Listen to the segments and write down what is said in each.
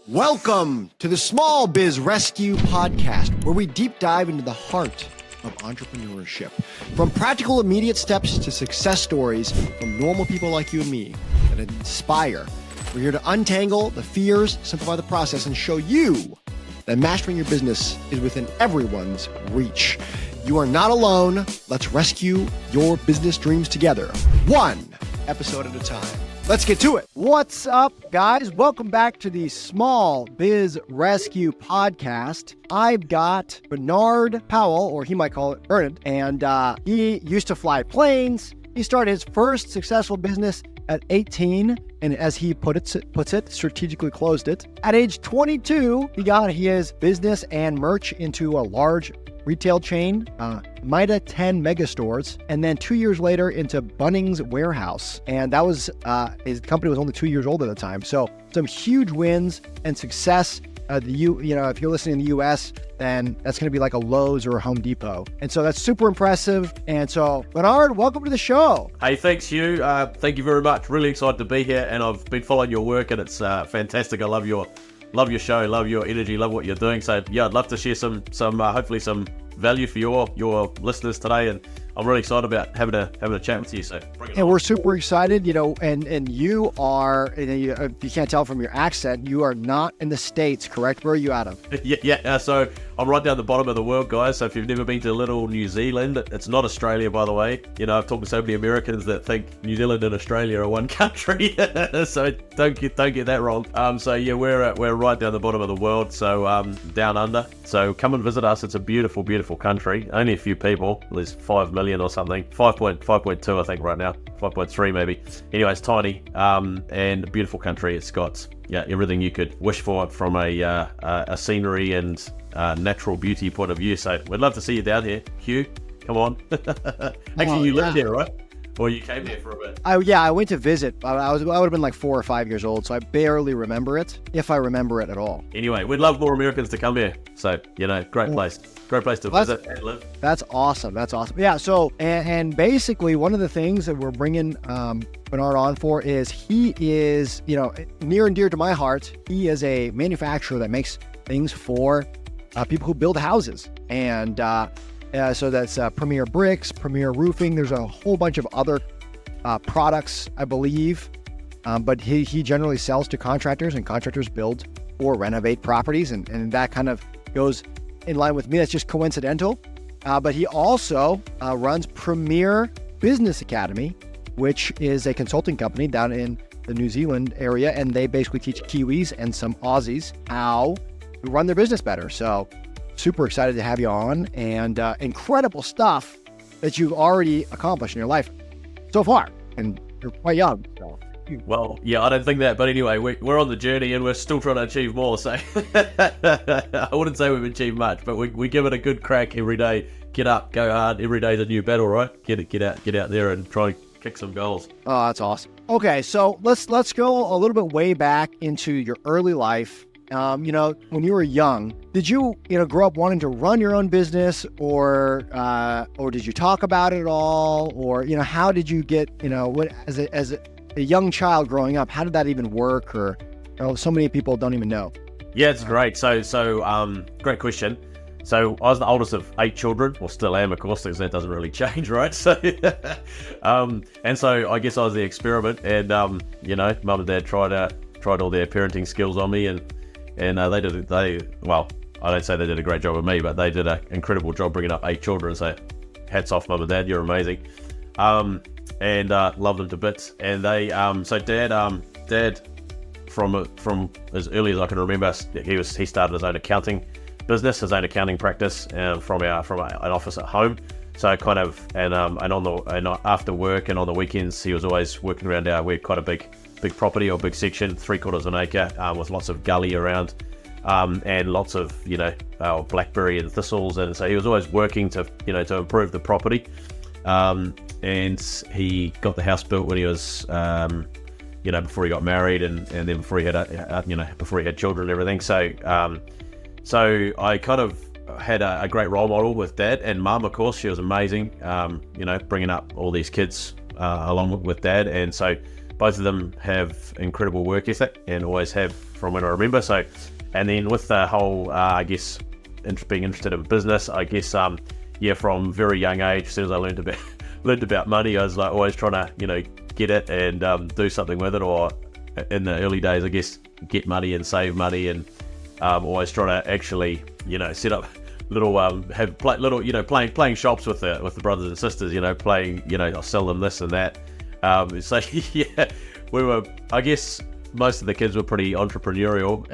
Welcome to the Small Biz Rescue podcast, where we deep dive into the heart of entrepreneurship. From practical, immediate steps to success stories from normal people like you and me that inspire. We're here to untangle the fears, simplify the process, and show you that mastering your business is within everyone's reach. You are not alone. Let's rescue your business dreams together, one episode at a time. Let's get to it. What's up, guys? Welcome back to the Small Biz Rescue podcast. I've got Bernard Powell, or he might call it Bernard, and he used to fly planes. He started his first successful business at 18, and as he puts it, strategically closed it. At age 22, he got his business and merch into a large retail chain, Mida 10 mega stores, and then 2 years later into Bunnings Warehouse. And that was, his company was only 2 years old at the time. So some huge wins and success. If you're listening in the US, then that's going to be like a Lowe's or a Home Depot. And so that's super impressive. And so, Bernard, welcome to the show. Hey, thanks, Hugh. Thank you very much. Really excited to be here. And I've been following your work, and it's fantastic. I love your show, love your energy, love what you're doing. So yeah, I'd love to share some hopefully some value for your listeners today, and I'm really excited about having a chat with you. So bring it on. We're super excited, and you are, if you can't tell from your accent, you are not in the States, correct? Where are you out of? Yeah. So I'm right down the bottom of the world, guys. So if you've never been to little New Zealand, it's not Australia, by the way. I've talked to so many Americans that think New Zealand and Australia are one country. So don't get that wrong. So yeah, we're right down the bottom of the world. So down under. So come and visit us. It's a beautiful, beautiful country. Only a few people. There's 5 million or something. 5.2 I think right now. 5.3 maybe. Anyway, it's tiny and a beautiful country. It's got everything you could wish for from a scenery and natural beauty point of view. So we'd love to see you down here, Hugh. Come on. Actually, you lived here, right? Or you came here for a bit? I went to visit. I would have been like 4 or 5 years old, so I barely remember it, if I remember it at all. Anyway, we'd love more Americans to come here. So, great place. Great place to visit and live. That's awesome. Yeah, so, and basically one of the things that we're bringing Bernard on for is he is, near and dear to my heart. He is a manufacturer that makes things for people who build houses. And so that's Premier Bricks, Premier Roofing. There's a whole bunch of other products, I believe. But he generally sells to contractors, and contractors build or renovate properties. And that kind of goes in line with me. That's just coincidental. But he also runs Premier Business Academy, which is a consulting company down in the New Zealand area. And they basically teach Kiwis and some Aussies how to run their business better. So super excited to have you on, and incredible stuff that you've already accomplished in your life so far. And you're quite young. So. Well, yeah, I don't think that. But anyway, we're on the journey and we're still trying to achieve more. So I wouldn't say we've achieved much, but we give it a good crack every day. Get up, go hard. Every day's a new battle, right? Get out there and try and kick some goals. Oh, that's awesome. Okay, so let's go a little bit way back into your early life. When you were young, did you, grow up wanting to run your own business, or did you talk about it at all? Or, how did you get, what, as a young child growing up, how did that even work? Or, so many people don't even know. Yeah, it's great. So, great question. So I was the oldest of 8 children, or still am, of course, because that doesn't really change, right? So, and so I guess I was the experiment, and, mum and dad tried all their parenting skills on me, and I don't say they did a great job with me, but they did an incredible job bringing up 8 children. So hats off, mum and dad, you're amazing. And love them to bits. And they, so dad, from as early as I can remember, he started his own accounting business, his own accounting practice, from an office at home. So kind of, and after work and on the weekends, he was always working around we had quite a big property, or big section, 3/4 of an acre, with lots of gully around, and lots of blackberry and thistles, and so he was always working to improve the property, and he got the house built when he was before he got married, and then before he had before he had children and everything. So I kind of had a great role model with dad, and mum, of course, she was amazing, bringing up all these kids along with dad. And so both of them have incredible work ethic, and always have when I remember. So, and then with the whole, I guess, being interested in business, I guess, from very young age, as soon as I learned about money, I was like always trying to, get it and do something with it, or in the early days, I guess, get money and save money, and always trying to actually, set up little playing shops with the brothers and sisters, playing, I'll sell them this and that. So yeah, we were, I guess most of the kids were pretty entrepreneurial,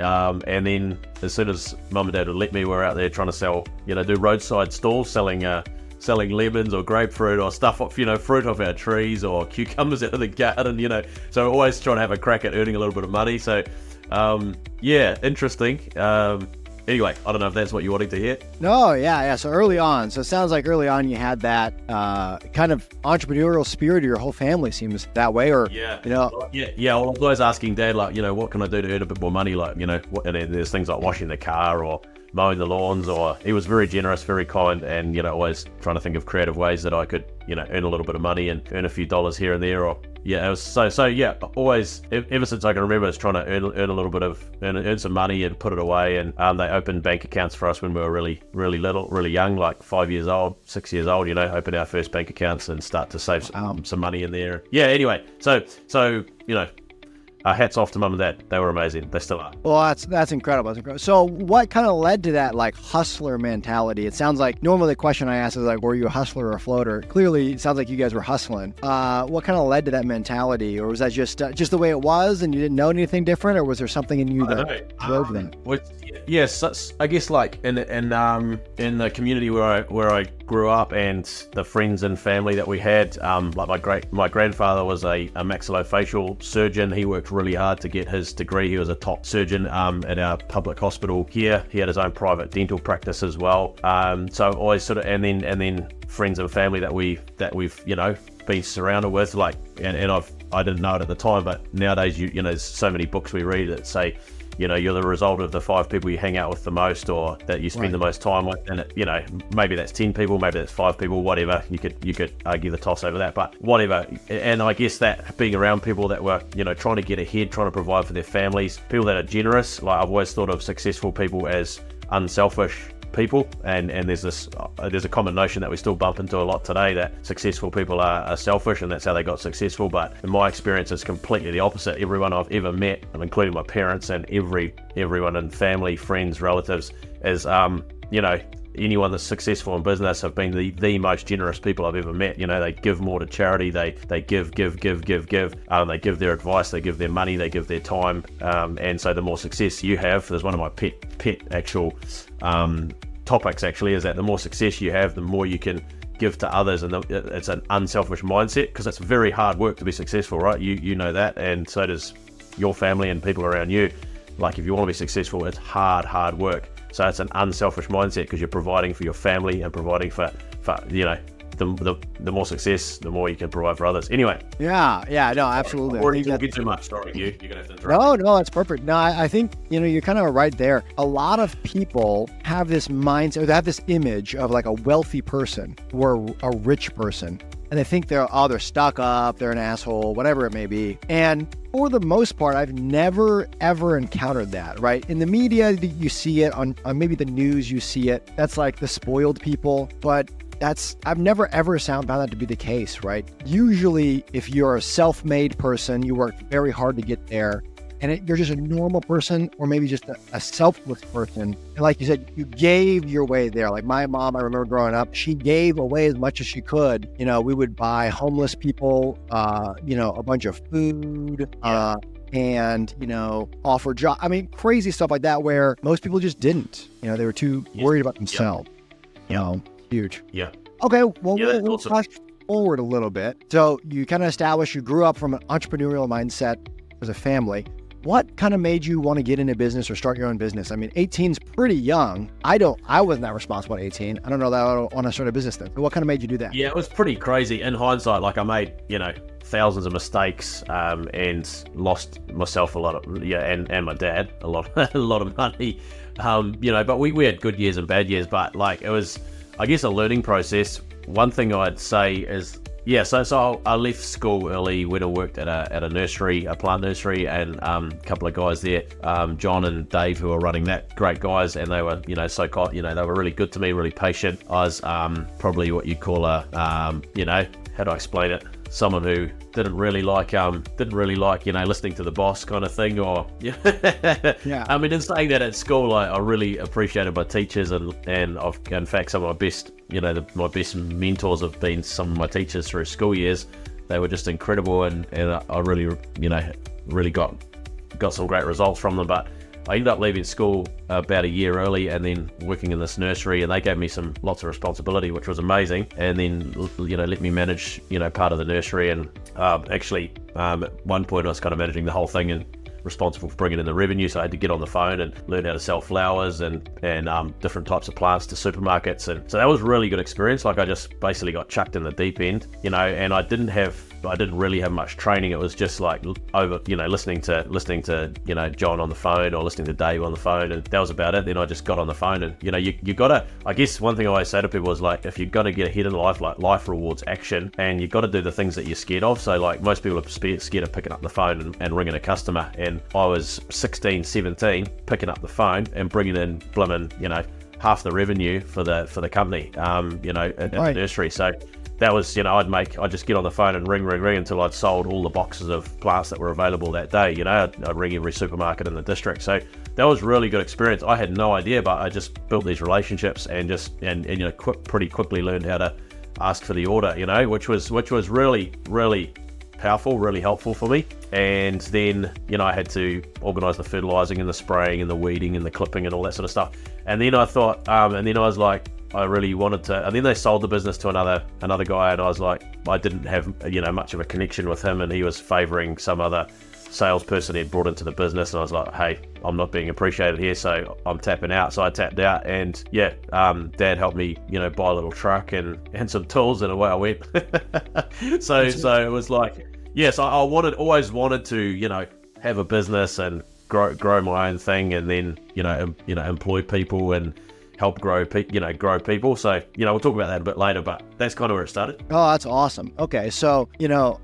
and then as soon as mum and dad would let me, we were out there trying to sell, do roadside stalls, selling lemons or grapefruit or stuff off, fruit off our trees, or cucumbers out of the garden, so always trying to have a crack at earning a little bit of money. So interesting. Anyway, I don't know if that's what you wanted to hear. No, yeah. So early on, so it sounds like early on you had that kind of entrepreneurial spirit. Your whole family seems that way, or Yeah. Well, I was always asking Dad, like, what can I do to earn a bit more money? Like, and there's things like washing the car or mowing the lawns, or he was very generous, very kind, and always trying to think of creative ways that I could earn a little bit of money and earn a few dollars here and there. Or it was so always, ever since I can remember, I was trying to earn a little bit of earn some money and put it away. And they opened bank accounts for us when we were really little, really young, like 5 years old, 6 years old. Open our first bank accounts and start to save some money in there. Yeah. Anyway, so hats off to mum and dad. They were amazing. They still are. Well, that's incredible. That's incredible. So what kind of led to that, like, hustler mentality? It sounds like normally the question I ask is like, were you a hustler or a floater? Clearly, it sounds like you guys were hustling. What kind of led to that mentality? Or was that just the way it was and you didn't know anything different? Or was there something in you that drove that? Yes, I guess like in the community where I grew up, and the friends and family that we had, like my grandfather was a maxillofacial surgeon. He worked really hard to get his degree. He was a top surgeon at our public hospital here. He had his own private dental practice as well. So always sort of, and then friends and family that we've been surrounded with, like, and I didn't know it at the time, but nowadays there's so many books we read that say, you're the result of the 5 people you hang out with the most, or that you spend the most time with. And maybe that's 10 people, maybe that's 5 people, whatever. You could argue the toss over that, but whatever. And I guess that being around people that were, trying to get ahead, trying to provide for their families, people that are generous. Like, I've always thought of successful people as unselfish people, and there's a common notion that we still bump into a lot today, that successful people are selfish and that's how they got successful. But in my experience, it's completely the opposite. Everyone I've ever met, including my parents and everyone in family, friends, relatives, is anyone that's successful in business have been the most generous people I've ever met. They give more to charity, they give, they give their advice, they give their money, they give their time, and so the more success you have, there's one of my pet actual topics actually, is that the more success you have, the more you can give to others, and it's an unselfish mindset, because it's very hard work to be successful, right? You know that, and so does your family and people around you. Like, if you want to be successful, it's hard work. So it's an unselfish mindset, because you're providing for your family and providing for the more success, the more you can provide for others. Anyway. Yeah, no, absolutely. Or you talking too much. Sorry, you're going to have to interrupt. No, that's perfect. No, I think, you're kind of right there. A lot of people have this mindset, or they have this image of like a wealthy person or a rich person. And they think they're stuck up, they're an asshole, whatever it may be. And for the most part, I've never, ever encountered that, right? In the media, you see it, on maybe the news, you see it. That's like the spoiled people. But I've never, ever found that to be the case, right? Usually, if you're a self-made person, you work very hard to get there, and you're just a normal person, or maybe just a selfless person. And like you said, you gave your way there. Like my mom, I remember growing up, she gave away as much as she could. We would buy homeless people, a bunch of food, and, offer job. I mean, crazy stuff like that, where most people just didn't. They were too worried about themselves. Huge. Yeah. Okay, well, we'll awesome. fast forward a little bit. So you kind of established, you grew up from an entrepreneurial mindset as a family. What kind of made you want to get into business or start your own business? I mean, 18's pretty young. I wasn't that responsible at 18. I don't know that I want to start a business then. So what kind of made you do that? Yeah, it was pretty crazy. In hindsight, like, I made, thousands of mistakes, and lost myself a lot of, and my dad a lot of money. But we had good years and bad years, but like, it was, I guess, a learning process. One thing I'd say is Yeah, so I left school early, went and worked at a nursery, a plant nursery, and a couple of guys there, John and Dave, who were running that, great guys, and they were, they were really good to me, really patient. I was probably what you call a, how do I explain it? Someone who didn't really like listening to the boss kind of thing, or Yeah. I mean, in saying that, at school I really appreciated my teachers, and in fact some of my best my best mentors have been some of my teachers through school years. They were just incredible, and I really really got some great results from them. But I ended up leaving school about a year early, and then working in this nursery, and they gave me lots of responsibility, which was amazing. And then let me manage part of the nursery, and at one point I was kind of managing the whole thing and responsible for bringing in the revenue. So I had to get on the phone and learn how to sell flowers and different types of plants to supermarkets, and so that was a really good experience. Like, I just basically got chucked in the deep end, and I didn't really have much training. It was just like listening to John on the phone, or listening to Dave on the phone, and that was about it. Then I just got on the phone, and you gotta, I guess one thing I always say to people is, like, if you're gonna get ahead in life, like, life rewards action, and you got to do the things that you're scared of. So, like, most people are scared of picking up the phone and ringing a customer, and I was 16, 17 picking up the phone and bringing in blimmin', half the revenue for the company, at the nursery. So that was, I'd just get on the phone and ring until I'd sold all the boxes of plants that were available that day. I'd ring every supermarket in the district. So that was a really good experience. I had no idea, but I just built these relationships and pretty quickly learned how to ask for the order, which was really, really powerful, really helpful for me. And then, I had to organise the fertilising and the spraying and the weeding and the clipping and all that sort of stuff. And then I thought, and then I was like, I really wanted to, and then they sold the business to another guy, and I was like, I didn't have much of a connection with him, and he was favouring some other salesperson he had brought into the business, and I was like, hey, I'm not being appreciated here, so I'm tapping out. So I tapped out, and Dad helped me buy a little truck and some tools, and away I went. so it was like, yes, I always wanted to have a business and grow my own thing, and then employ people and help grow people. So, we'll talk about that a bit later, but that's kind of where it started. Oh, that's awesome. Okay. So,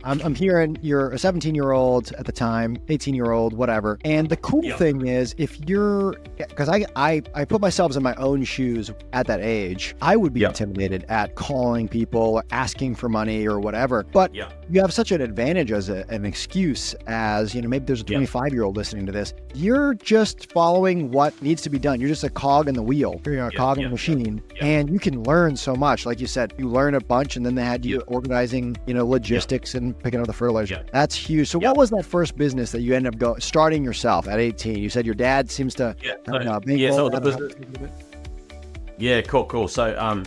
I'm hearing you're a 17-year-old at the time, 18-year-old, whatever. And the cool thing is, because I put myself in my own shoes at that age, I would be intimidated at calling people or asking for money or whatever. But you have such an advantage as an excuse as, maybe there's a 25-year-old listening to this. You're just following what needs to be done. You're just a cog in the wheel. You're a cog in the machine, and you can learn so much. Like you said, you learn a bunch, and then they had you organizing, logistics and picking up the fertilizer. That's huge. So what was that first business that you ended up starting yourself at 18? You said your dad seems to cool. So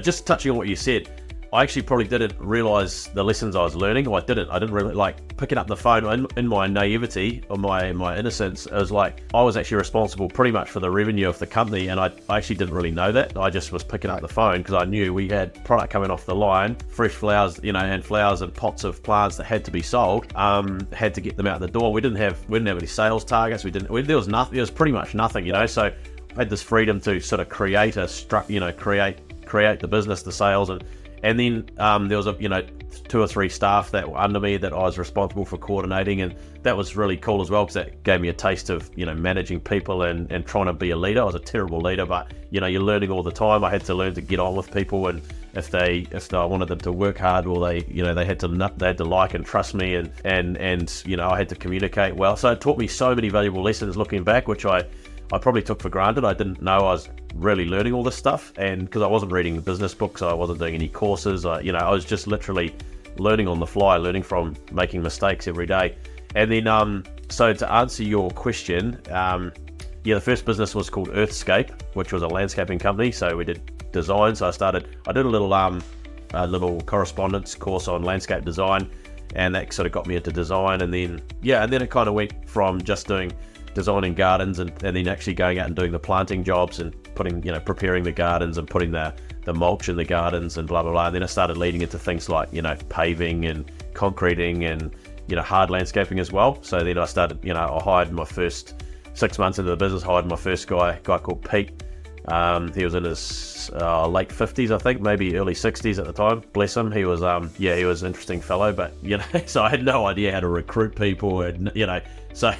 just touching on what you said, I actually probably didn't realize the lessons I was learning, or I didn't really, like, picking up the phone in my naivety or my innocence. It was like I was actually responsible pretty much for the revenue of the company, and I actually didn't really know that. I just was picking up the phone because I knew we had product coming off the line, fresh flowers, and flowers and pots of plants that had to be sold. Had to get them out the door. We didn't have any sales targets. There was nothing. There was pretty much nothing, So I had this freedom to sort of create create the business, the sales, and then there was 2 or 3 staff that were under me that I was responsible for coordinating, and that was really cool as well, because that gave me a taste of managing people and trying to be a leader. I was a terrible leader, but you're learning all the time. I had to learn to get on with people, and if I wanted them to work hard, well, they had to like and trust me, and I had to communicate well. So it taught me so many valuable lessons looking back, which I probably took for granted. I didn't know I was really learning all this stuff, and because I wasn't reading the business books, I wasn't doing any courses. I was just literally learning on the fly, learning from making mistakes every day. And then, so to answer your question, the first business was called Earthscape, which was a landscaping company. So we did design. So I did a little correspondence course on landscape design, and that sort of got me into design. And then it kind of went from just doing designing gardens and then actually going out and doing the planting jobs and preparing the gardens and putting the mulch in the gardens and blah blah blah. And then I started leading into things like paving and concreting and hard landscaping as well. So then I started, I hired my first 6 months into the business, hired my first guy called Pete. He was in his his late 50s, I think, maybe early 60s at the time. Bless him. He was, he was an interesting fellow, but, so I had no idea how to recruit people and, so...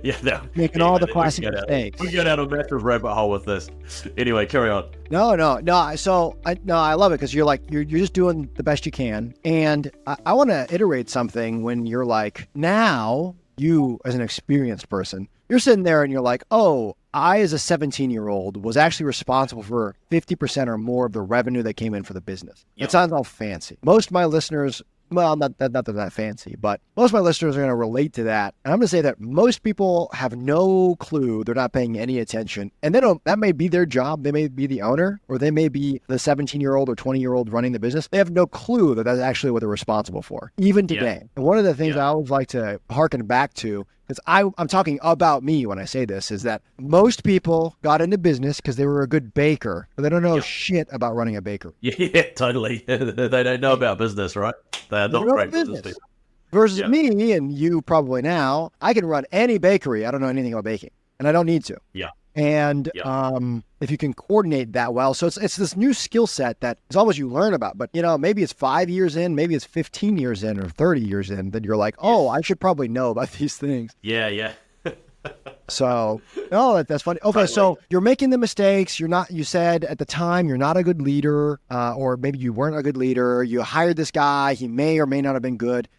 Yeah, making all the classic mistakes. We go down a massive rabbit hole with this. Anyway, carry on. No. So I love it because you're like you're just doing the best you can, and I want to iterate something when you're like, now you as an experienced person, you're sitting there and you're like, oh, I as a 17-year-old was actually responsible for 50% or more of the revenue that came in for the business. Yep. It sounds all fancy. Most of my listeners. Well, not that fancy, but most of my listeners are going to relate to that. And I'm going to say that most people have no clue. They're not paying any attention. And that may be their job. They may be the owner, or they may be the 17-year-old or 20-year-old running the business. They have no clue that that's actually what they're responsible for, even today. And one of the things I always like to harken back to, because I'm talking about me when I say this, is that most people got into business because they were a good baker, but they don't know shit about running a bakery. Yeah, totally. They don't know about business, right? They're not great business people. Versus me and you probably now, I can run any bakery. I don't know anything about baking, and I don't need to. Yeah. And if you can coordinate that well, so it's this new skill set that is almost you learn about, but maybe it's 5 years in, maybe it's 15 years in or 30 years in that you're like, oh, I should probably know about these things. Yeah. So, that's funny. Okay, so you're making the mistakes. You said at the time you're not a good leader, or maybe you weren't a good leader. You hired this guy. He may or may not have been good.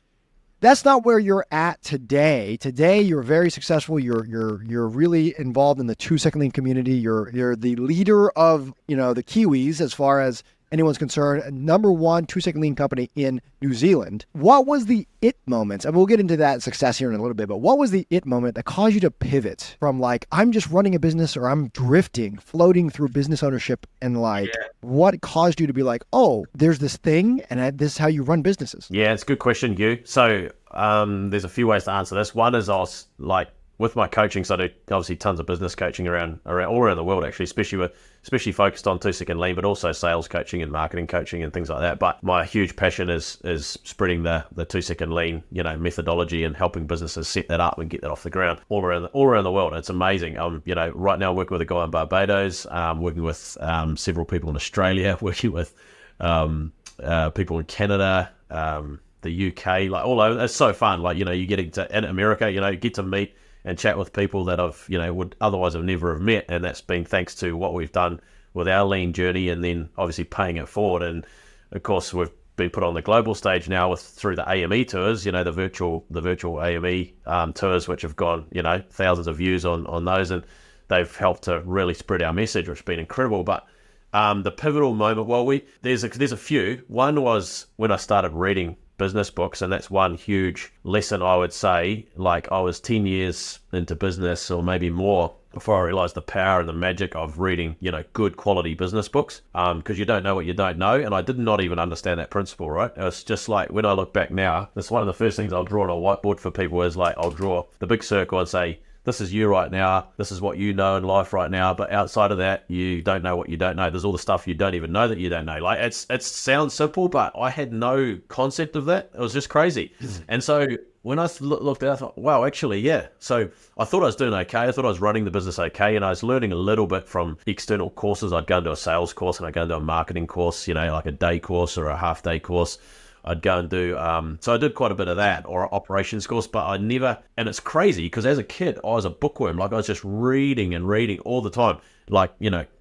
That's not where you're at today. Today, you're very successful. You're really involved in the 2-second lean community. You're the leader of, the Kiwis as far as anyone's concerned. Number 1 2-second lean company in New Zealand. What was the it moment? And we'll get into that success here in a little bit, but what was the it moment that caused you to pivot from like, I'm just running a business, or I'm floating through business ownership, and what caused you to be like, oh, there's this thing and this is how you run businesses? Yeah, it's a good question, Hugh. So there's a few ways to answer this. One is I was like, with my coaching, so I do obviously tons of business coaching around all around the world, actually, especially focused on 2-second lean, but also sales coaching and marketing coaching and things like that. But my huge passion is spreading the 2-second lean, methodology, and helping businesses set that up and get that off the ground all around the world. It's amazing. Right now I'm working with a guy in Barbados, working with several people in Australia, working with people in Canada, the UK, like all over. It's so fun. Like, you get in America, you get to meet and chat with people that I've, would otherwise have never have met. And that's been thanks to what we've done with our lean journey, and then obviously paying it forward. And of course, we've been put on the global stage now through the AME tours, the virtual AME tours, which have gone, thousands of views on those. And they've helped to really spread our message, which has been incredible. But the pivotal moment, there's a few. One was when I started reading business books, and that's one huge lesson, I would say. Like, I was 10 years into business, or maybe more, before I realized the power and the magic of reading, good quality business books, because you don't know what you don't know. And I did not even understand that principle, right? It was just like, when I look back now, that's one of the first things I'll draw on a whiteboard for people, is like, I'll draw the big circle and say, this is you right now. This is what you know in life right now. But outside of that, you don't know what you don't know. There's all the stuff you don't even know that you don't know. Like, it sounds simple, but I had no concept of that. It was just crazy. And so when I looked at it, I thought, wow, actually, yeah. So I thought I was doing okay. I thought I was running the business okay. And I was learning a little bit from external courses. I'd go into a sales course, and I'd go into a marketing course, like a day course or a half-day course. I'd go and do, so I did quite a bit of that, or an operations course, but I never, and it's crazy because as a kid, I was a bookworm. Like, I was just reading and reading all the time. Like,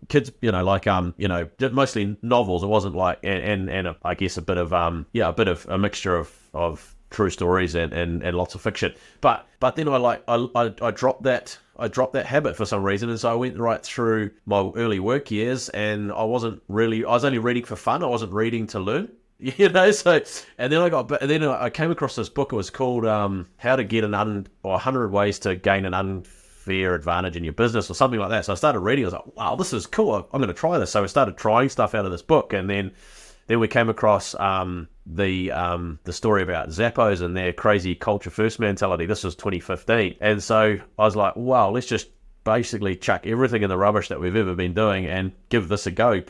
kids, mostly novels. It wasn't like, and I guess a bit of, a mixture of true stories and lots of fiction. But then I dropped that. I dropped that habit for some reason, and so I went right through my early work years, and I was only reading for fun. I wasn't reading to learn. So, and then I came across this book. It was called How to Get 100 Ways to Gain an Unfair Advantage in Your Business, or something like that. So I started reading. I was like, wow, this is cool. I'm going to try this. So I started trying stuff out of this book, and then we came across the story about Zappos and their crazy culture first mentality. This was 2015, and so I was like, wow, let's just basically chuck everything in the rubbish that we've ever been doing and give this a go.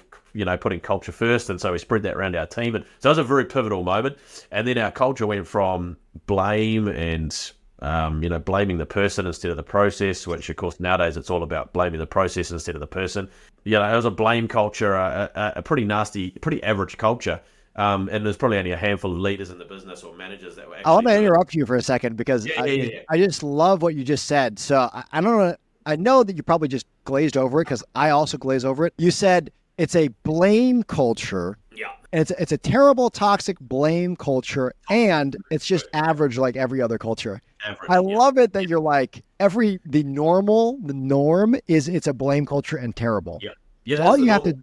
Putting culture first. And so we spread that around our team. And so it was a very pivotal moment. And then our culture went from blame and blaming the person instead of the process, which of course nowadays it's all about blaming the process instead of the person. It was a blame culture, a pretty nasty, pretty average culture. And there's probably only a handful of leaders in the business or managers that were actually... I want to interrupt you for a second because Yeah. I just love what you just said. So I don't know. I know that you probably just glazed over it because I also glaze over it. You said it's a blame culture. Yeah. And it's a terrible, toxic blame culture, and it's just average like every other culture. Average, I love it that you're like, the norm is it's a blame culture and terrible. Yeah. So all you have to...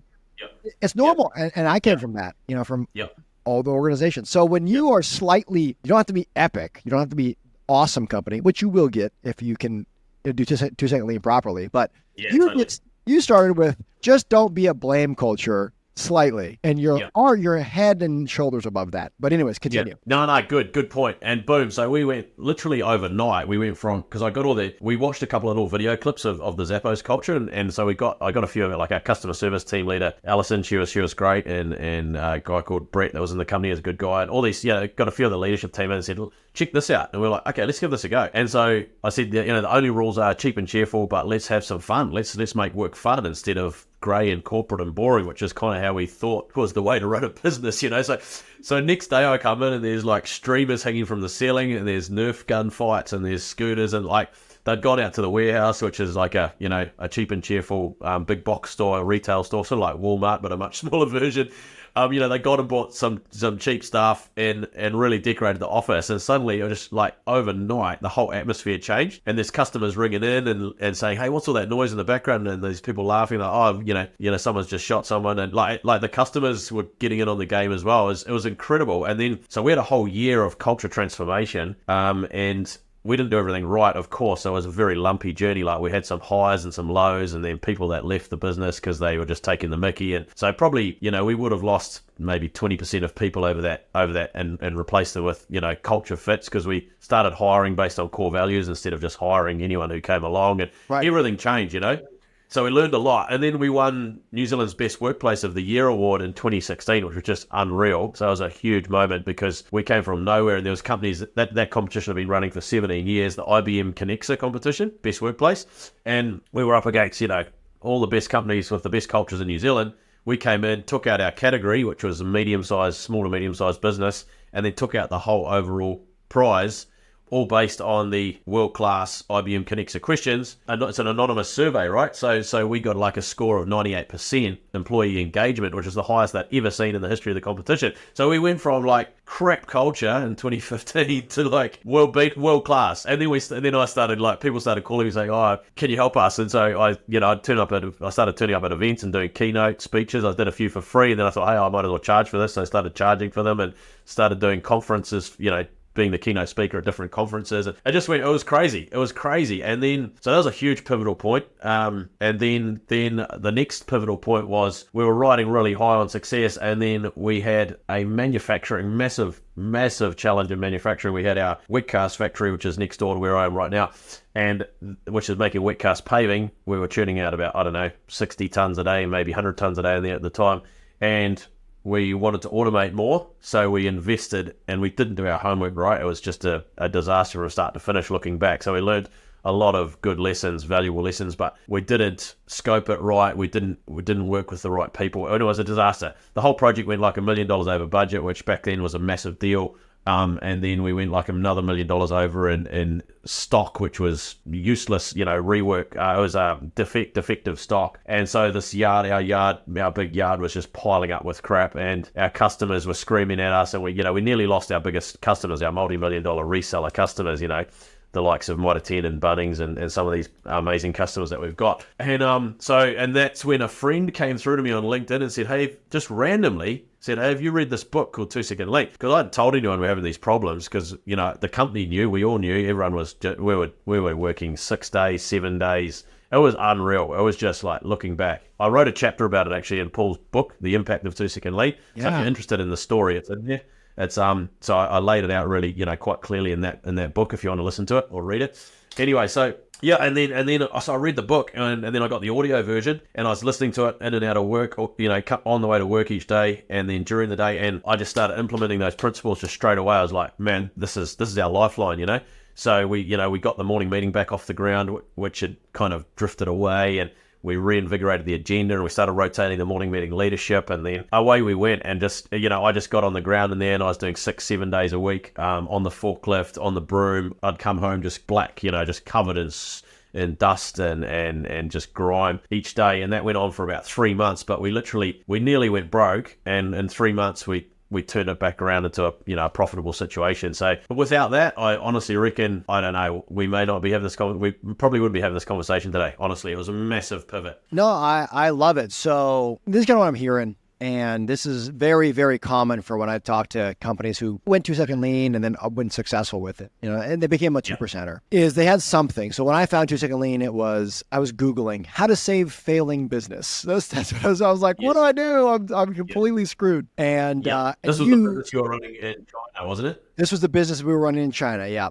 It's normal. Yeah. And I came from that, from Yeah. all the organizations. So when you are you don't have to be epic. You don't have to be awesome company, which you will get if you can do two-second lean properly. But you started with just don't be a blame culture slightly, and you're head and shoulders above that. But anyways, continue. No, good point. And boom, so we went literally overnight. We went from, because we watched a couple of little video clips of the Zappos culture, and so I got a few of it, like our customer service team leader Alison, she was great, and a guy called Brett that was in the company is a good guy, and all these got a few of the leadership team and said, check this out, and we're like, okay, let's give this a go. And so I said, the only rules are cheap and cheerful, but let's have some fun. Let's make work fun instead of grey and corporate and boring, which is kind of how we thought was the way to run a business, So next day I come in and there's like streamers hanging from the ceiling, and there's Nerf gun fights, and there's scooters, and like they'd gone out to the warehouse, which is like a cheap and cheerful big box store, retail store, sort of like Walmart, but a much smaller version. They got and bought some cheap stuff and really decorated the office. And suddenly, it was just like overnight, the whole atmosphere changed. And there's customers ringing in and saying, "Hey, what's all that noise in the background?" And these people laughing, like, someone's just shot someone. And like the customers were getting in on the game as well. It was incredible. And then, so we had a whole year of culture transformation. And we didn't do everything right, of course. So it was a very lumpy journey. Like, we had some highs and some lows, and then people that left the business because they were just taking the mickey. And so probably, we would have lost maybe 20% of people over that and replaced them with, culture fits, because we started hiring based on core values instead of just hiring anyone who came along, and everything changed, So we learned a lot. And then we won New Zealand's Best Workplace of the Year award in 2016, which was just unreal. So it was a huge moment because we came from nowhere, and there was companies that competition had been running for 17 years, the IBM Connexa competition, Best Workplace. And we were up against, all the best companies with the best cultures in New Zealand. We came in, took out our category, which was a small to medium-sized business, and then took out the whole overall prize, all based on the world-class IBM Connexa questions. And it's an anonymous survey, right? So we got like a score of 98% employee engagement, which is the highest they'd ever seen in the history of the competition. So we went from like crap culture in 2015 to like world class. And then I started, like, people started calling me saying, "Oh, can you help us?" And so I started turning up at events and doing keynote speeches. I did a few for free, and then I thought, hey, I might as well charge for this. So I started charging for them and started doing conferences, being the keynote speaker at different conferences. It was crazy. And then, so that was a huge pivotal point. And then the next pivotal point was we were riding really high on success. And then we had a massive challenge in manufacturing. We had our wet cast factory, which is next door to where I am right now, and which is making wet cast paving. We were churning out about, 60 tons a day, maybe 100 tons a day in there at the time. And we wanted to automate more, so we invested, and we didn't do our homework right. It was just a disaster from start to finish looking back. So we learned a lot of good lessons, valuable lessons, but we didn't scope it right. We didn't work with the right people. And it was a disaster. The whole project went like $1 million over budget, which back then was a massive deal. And then we went like another $1 million over in stock, which was useless, rework. It was defective stock. And so this our big yard was just piling up with crap, and our customers were screaming at us, and we nearly lost our biggest customers, our multi-million-dollar reseller customers, the likes of Mitre 10 and Bunnings and some of these amazing customers that we've got. And and that's when a friend came through to me on LinkedIn and said, hey, just randomly said, hey, have you read this book called 2 Second Lean? Because I hadn't told anyone we're having these problems, because, the company knew, we all knew, everyone was, we were working 6 days, 7 days. It was unreal. It was just like looking back. I wrote a chapter about it actually in Paul's book, The Impact of 2 Second Lean. Yeah. So if you're interested in the story, it's in there. It's so I laid it out really, quite clearly in that book if you want to listen to it or read it. Anyway, so yeah, and then so I read the book, and then I got the audio version, and I was listening to it in and out of work, on the way to work each day, and then during the day, and I just started implementing those principles just straight away. I was like, man, this is our lifeline, So we got the morning meeting back off the ground, which had kind of drifted away, and we reinvigorated the agenda, and we started rotating the morning meeting leadership, and then away we went. And just, I just got on the ground in there, and I was doing 6-7 days a week on the forklift, on the broom. I'd come home just black, just covered in dust and just grime each day. And that went on for about 3 months, but we nearly went broke. And in 3 months, we turned it back around into a profitable situation. So, but without that, I honestly reckon, I don't know, we may not be having this we probably wouldn't be having this conversation today. Honestly, it was a massive pivot. No, I love it. So this is kind of what I'm hearing. And this is very, very common for when I talk to companies who went 2-second lean and then went successful with it, and they became a 2%er, is they had something. So when I found 2-second lean, I was Googling how to save failing business. That's what I was like, what do I do? I'm completely screwed. And this was the business you were running in China, wasn't it? This was the business we were running in China. Yeah.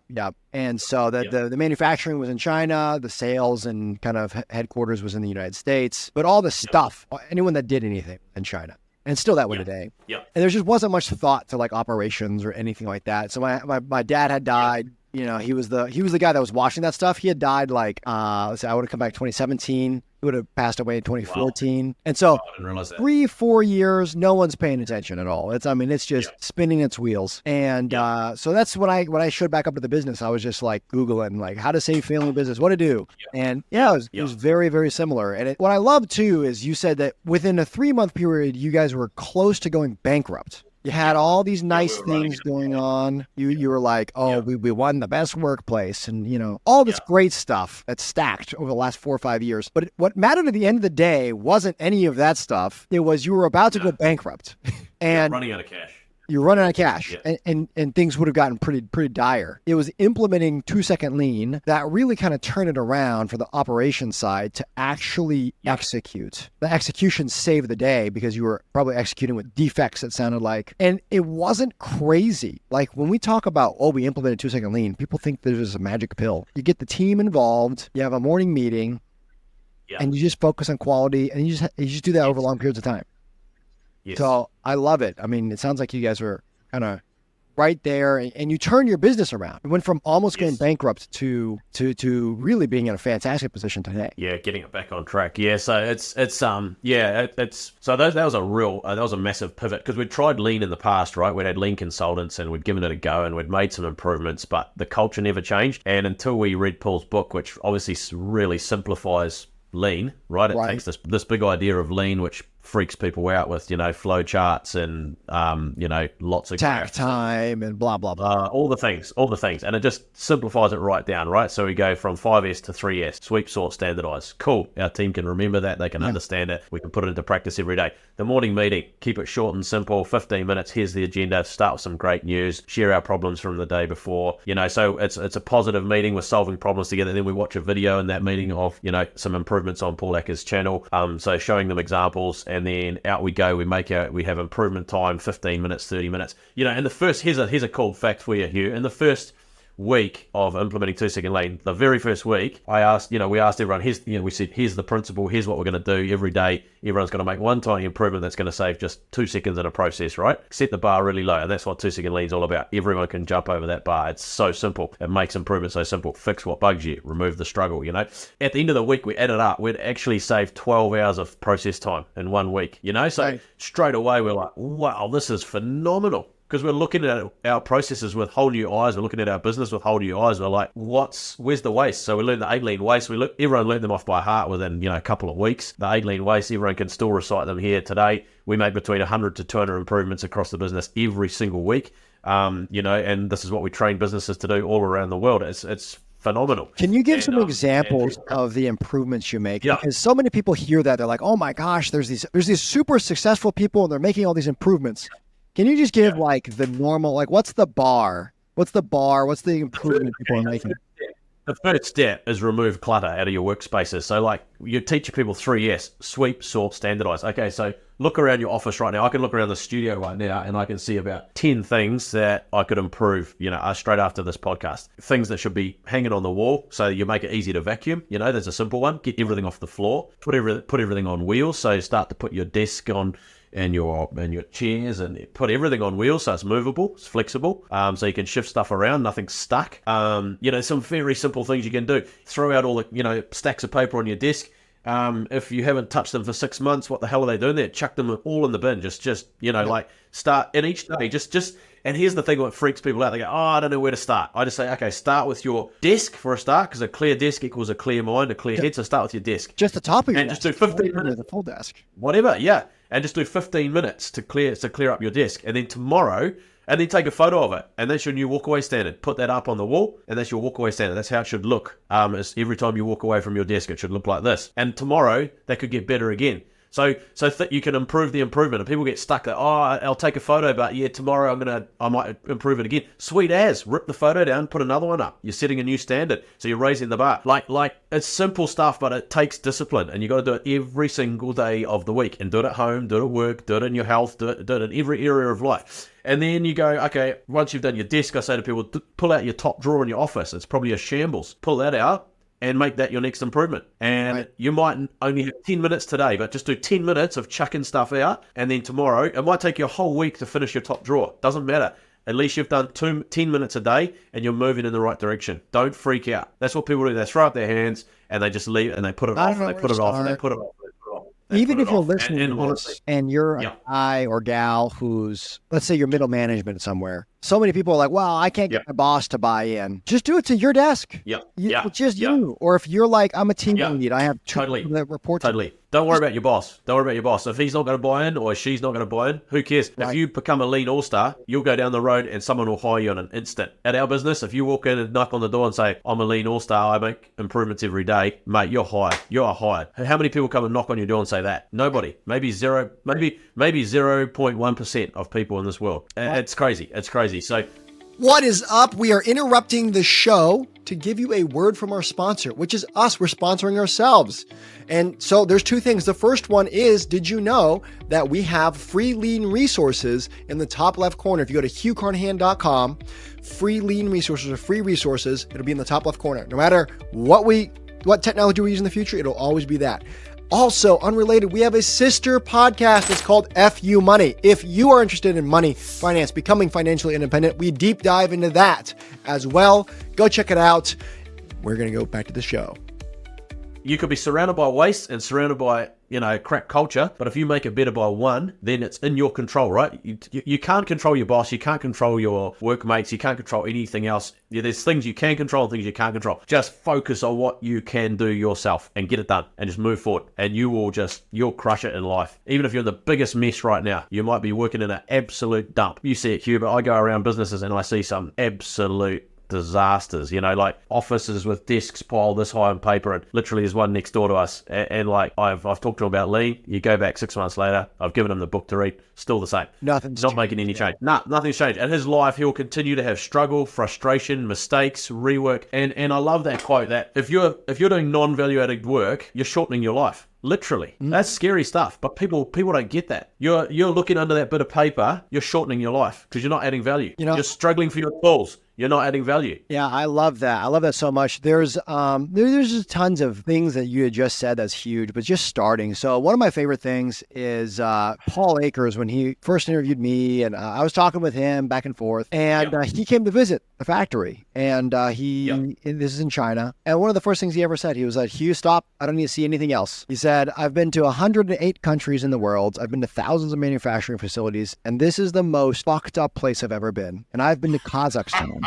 And so the manufacturing was in China, the sales and kind of headquarters was in the United States, but all the stuff, anyone that did anything in China. And still that way today. Yeah. And there just wasn't much thought to like operations or anything like that. So my dad had died. He was the guy that was watching that stuff. He had died like let's say I would have come back 2017. He would have passed away in 2014. Wow. And so I didn't realize that. 3-4 years, no one's paying attention at all. It's just spinning its wheels. And so that's when I showed back up to the business. I was just like Googling like how to save failing business, what to do. Yeah. And it was very, very similar. And what I love too is you said that within a 3-month period, you guys were close to going bankrupt. You had all these nice things going on. You were like, we won the best workplace and, all this great stuff that's stacked over the last 4 or 5 years. But what mattered at the end of the day wasn't any of that stuff. It was you were about to go bankrupt. And running out of cash. You're running out of cash, and things would have gotten pretty dire. It was implementing 2-second lean that really kind of turned it around for the operations side to actually execute. The execution saved the day because you were probably executing with defects, it sounded like. And it wasn't crazy. Like when we talk about, we implemented 2-second lean, people think there's a magic pill. You get the team involved, you have a morning meeting, and you just focus on quality, and you just do that over long periods of time. Yes. So I love it. I mean, it sounds like you guys were kind of right there, and you turned your business around. It went from almost going bankrupt to really being in a fantastic position today. Yeah, getting it back on track. Yeah, so it's so that was a massive pivot because we'd tried lean in the past, right? We'd had lean consultants and we'd given it a go and we'd made some improvements, but the culture never changed. And until we read Paul's book, which obviously really simplifies lean, right? It takes this big idea of lean, which freaks people out with, flow charts and, lots of tack time and blah, blah, blah. All the things. And it just simplifies it right down, right? So we go from 5S to 3S, sweep, sort, standardize. Cool. Our team can remember that. They can understand it. We can put it into practice every day. The morning meeting, keep it short and simple, 15 minutes. Here's the agenda. Start with some great news. Share our problems from the day before. So it's a positive meeting. We're solving problems together. Then we watch a video in that meeting of, some improvements on Paul Acker's channel. So showing them examples, and then out we go. We have improvement time, 15 minutes, 30 minutes. And the first, here's a cool fact for you, Hugh. In the first week of implementing 2-second lean, the very first week, we asked everyone, we said, here's the principle, here's what we're going to do every day. Everyone's going to make one tiny improvement that's going to save just 2 seconds in a process, right? Set the bar really low, and that's what 2-second lean is all about. Everyone can jump over that bar. It's so simple. It makes improvement so simple. Fix what bugs you, remove the struggle, At the end of the week, we added up. We'd actually saved 12 hours of process time in 1 week, So straight away, we're like, wow, this is phenomenal. Because we're looking at our processes with whole new eyes. We're looking at our business with whole new eyes. We're like, where's the waste? So we learned the 8 lean waste. Everyone learned them off by heart within, a couple of weeks. The 8 lean waste, everyone can still recite them here today. We make between 100 to 200 improvements across the business every single week. And this is what we train businesses to do all around the world. It's phenomenal. Can you give some examples of the improvements you make? Yeah. Because so many people hear that. They're like, oh my gosh, there's these super successful people and they're making all these improvements. Can you just give like the normal, like what's the bar? What's the improvement people are making? The first step is remove clutter out of your workspaces. So like you teach people 3S, sweep, sort, standardize. Okay, so look around your office right now. I can look around the studio right now and I can see about 10 things that I could improve, straight after this podcast. Things that should be hanging on the wall so you make it easy to vacuum. There's a simple one. Get everything off the floor. Put everything on wheels. So start to put your desk on and your chairs, and put everything on wheels so it's movable, it's flexible, so you can shift stuff around, nothing's stuck. Some very simple things you can do. Throw out all the stacks of paper on your desk. If you haven't touched them for 6 months, what the hell are they doing there? Chuck them all in the bin. Like start in each day. And here's the thing what freaks people out. They go, I don't know where to start. I just say, okay, start with your desk for a start, because a clear desk equals a clear mind, a clear head. So start with your desk. Just the top of your desk. And just do 15 minutes. The full desk. Whatever, yeah. And just do 15 minutes to clear up your desk. And then tomorrow, and then take a photo of it. And that's your new walkaway standard. Put that up on the wall, and that's your walkaway standard. That's how it should look. Every time you walk away from your desk, it should look like this. And tomorrow, that could get better again. So you can improve the improvement. And people get stuck that, I'll take a photo, but yeah, tomorrow I might improve it again. Sweet as. Rip the photo down, put another one up. You're setting a new standard. So you're raising the bar. Like it's simple stuff, but it takes discipline. And you got to do it every single day of the week. And do it at home, do it at work, do it in your health, do it in every area of life. And then you go, okay, once you've done your desk, I say to people, pull out your top drawer in your office. It's probably a shambles. Pull that out and make that your next improvement. And You might only have 10 minutes today, but just do 10 minutes of chucking stuff out. And then tomorrow, it might take you a whole week to finish your top drawer. Doesn't matter. At least you've done 10 minutes a day and you're moving in the right direction. Don't freak out. That's what people do. They throw up their hands and they just leave and they put it off. They put it off and they put it off. Even if you're listening to this and you're a guy or gal who's, let's say you're middle management somewhere. So many people are like, well, I can't get my boss to buy in. Just do it to your desk. You. Or if you're like, I'm a team lead, I have two that report to me. Don't worry about your boss. If he's not going to buy in or she's not going to buy in, who cares? Right. If you become a lean all-star, you'll go down the road and someone will hire you in an instant. At our business, if you walk in and knock on the door and say, I'm a lean all-star, I make improvements every day, mate, you're hired. You are hired. How many people come and knock on your door and say that? Nobody. Maybe 0.1% of people in this world. It's crazy. So what is up? We are interrupting the show to give you a word from our sponsor, which is us. We're sponsoring ourselves. And so there's two things. The first one is, did you know that we have free lean resources in the top left corner? If you go to hughcarnahan.com, free lean resources or free resources, it'll be in the top left corner. No matter what technology we use in the future, it'll always be that. Also, unrelated, we have a sister podcast. It's called FU Money. If you are interested in money, finance, becoming financially independent, we deep dive into that as well. Go check it out. We're going to go back to the show. You could be surrounded by waste and surrounded by, crap culture, but if you make it better by one, then it's in your control, right? You can't control your boss, you can't control your workmates, you can't control anything else. There's things you can control and things you can't control. Just focus on what you can do yourself and get it done and just move forward, and you'll crush it in life. Even if you're in the biggest mess right now, you might be working in an absolute dump. You see it, Hubert. I go around businesses and I see some absolute disasters, like offices with desks piled this high on paper, and literally there's one next door to us, and like I've talked to him about lean. You go back 6 months later, I've given him the book to read, still the same. Nothing's not making any change. Nothing's changed. In his life, he'll continue to have struggle, frustration, mistakes, rework, and I love that quote that if you're doing non-value added work, you're shortening your life. Literally. That's scary stuff, but people don't get that. You're looking under that bit of paper, you're shortening your life because you're not adding value. You're struggling for your tools. You're not adding value. Yeah, I love that. I love that so much. There's just tons of things that you had just said that's huge, but just starting. So one of my favorite things is Paul Akers, when he first interviewed me, and I was talking with him back and forth, and he came to visit the factory, and this is in China. And one of the first things he ever said, he was like, Hugh, stop. I don't need to see anything else. He said, I've been to 108 countries in the world. I've been to thousands of manufacturing facilities, and this is the most fucked up place I've ever been. And I've been to Kazakhstan.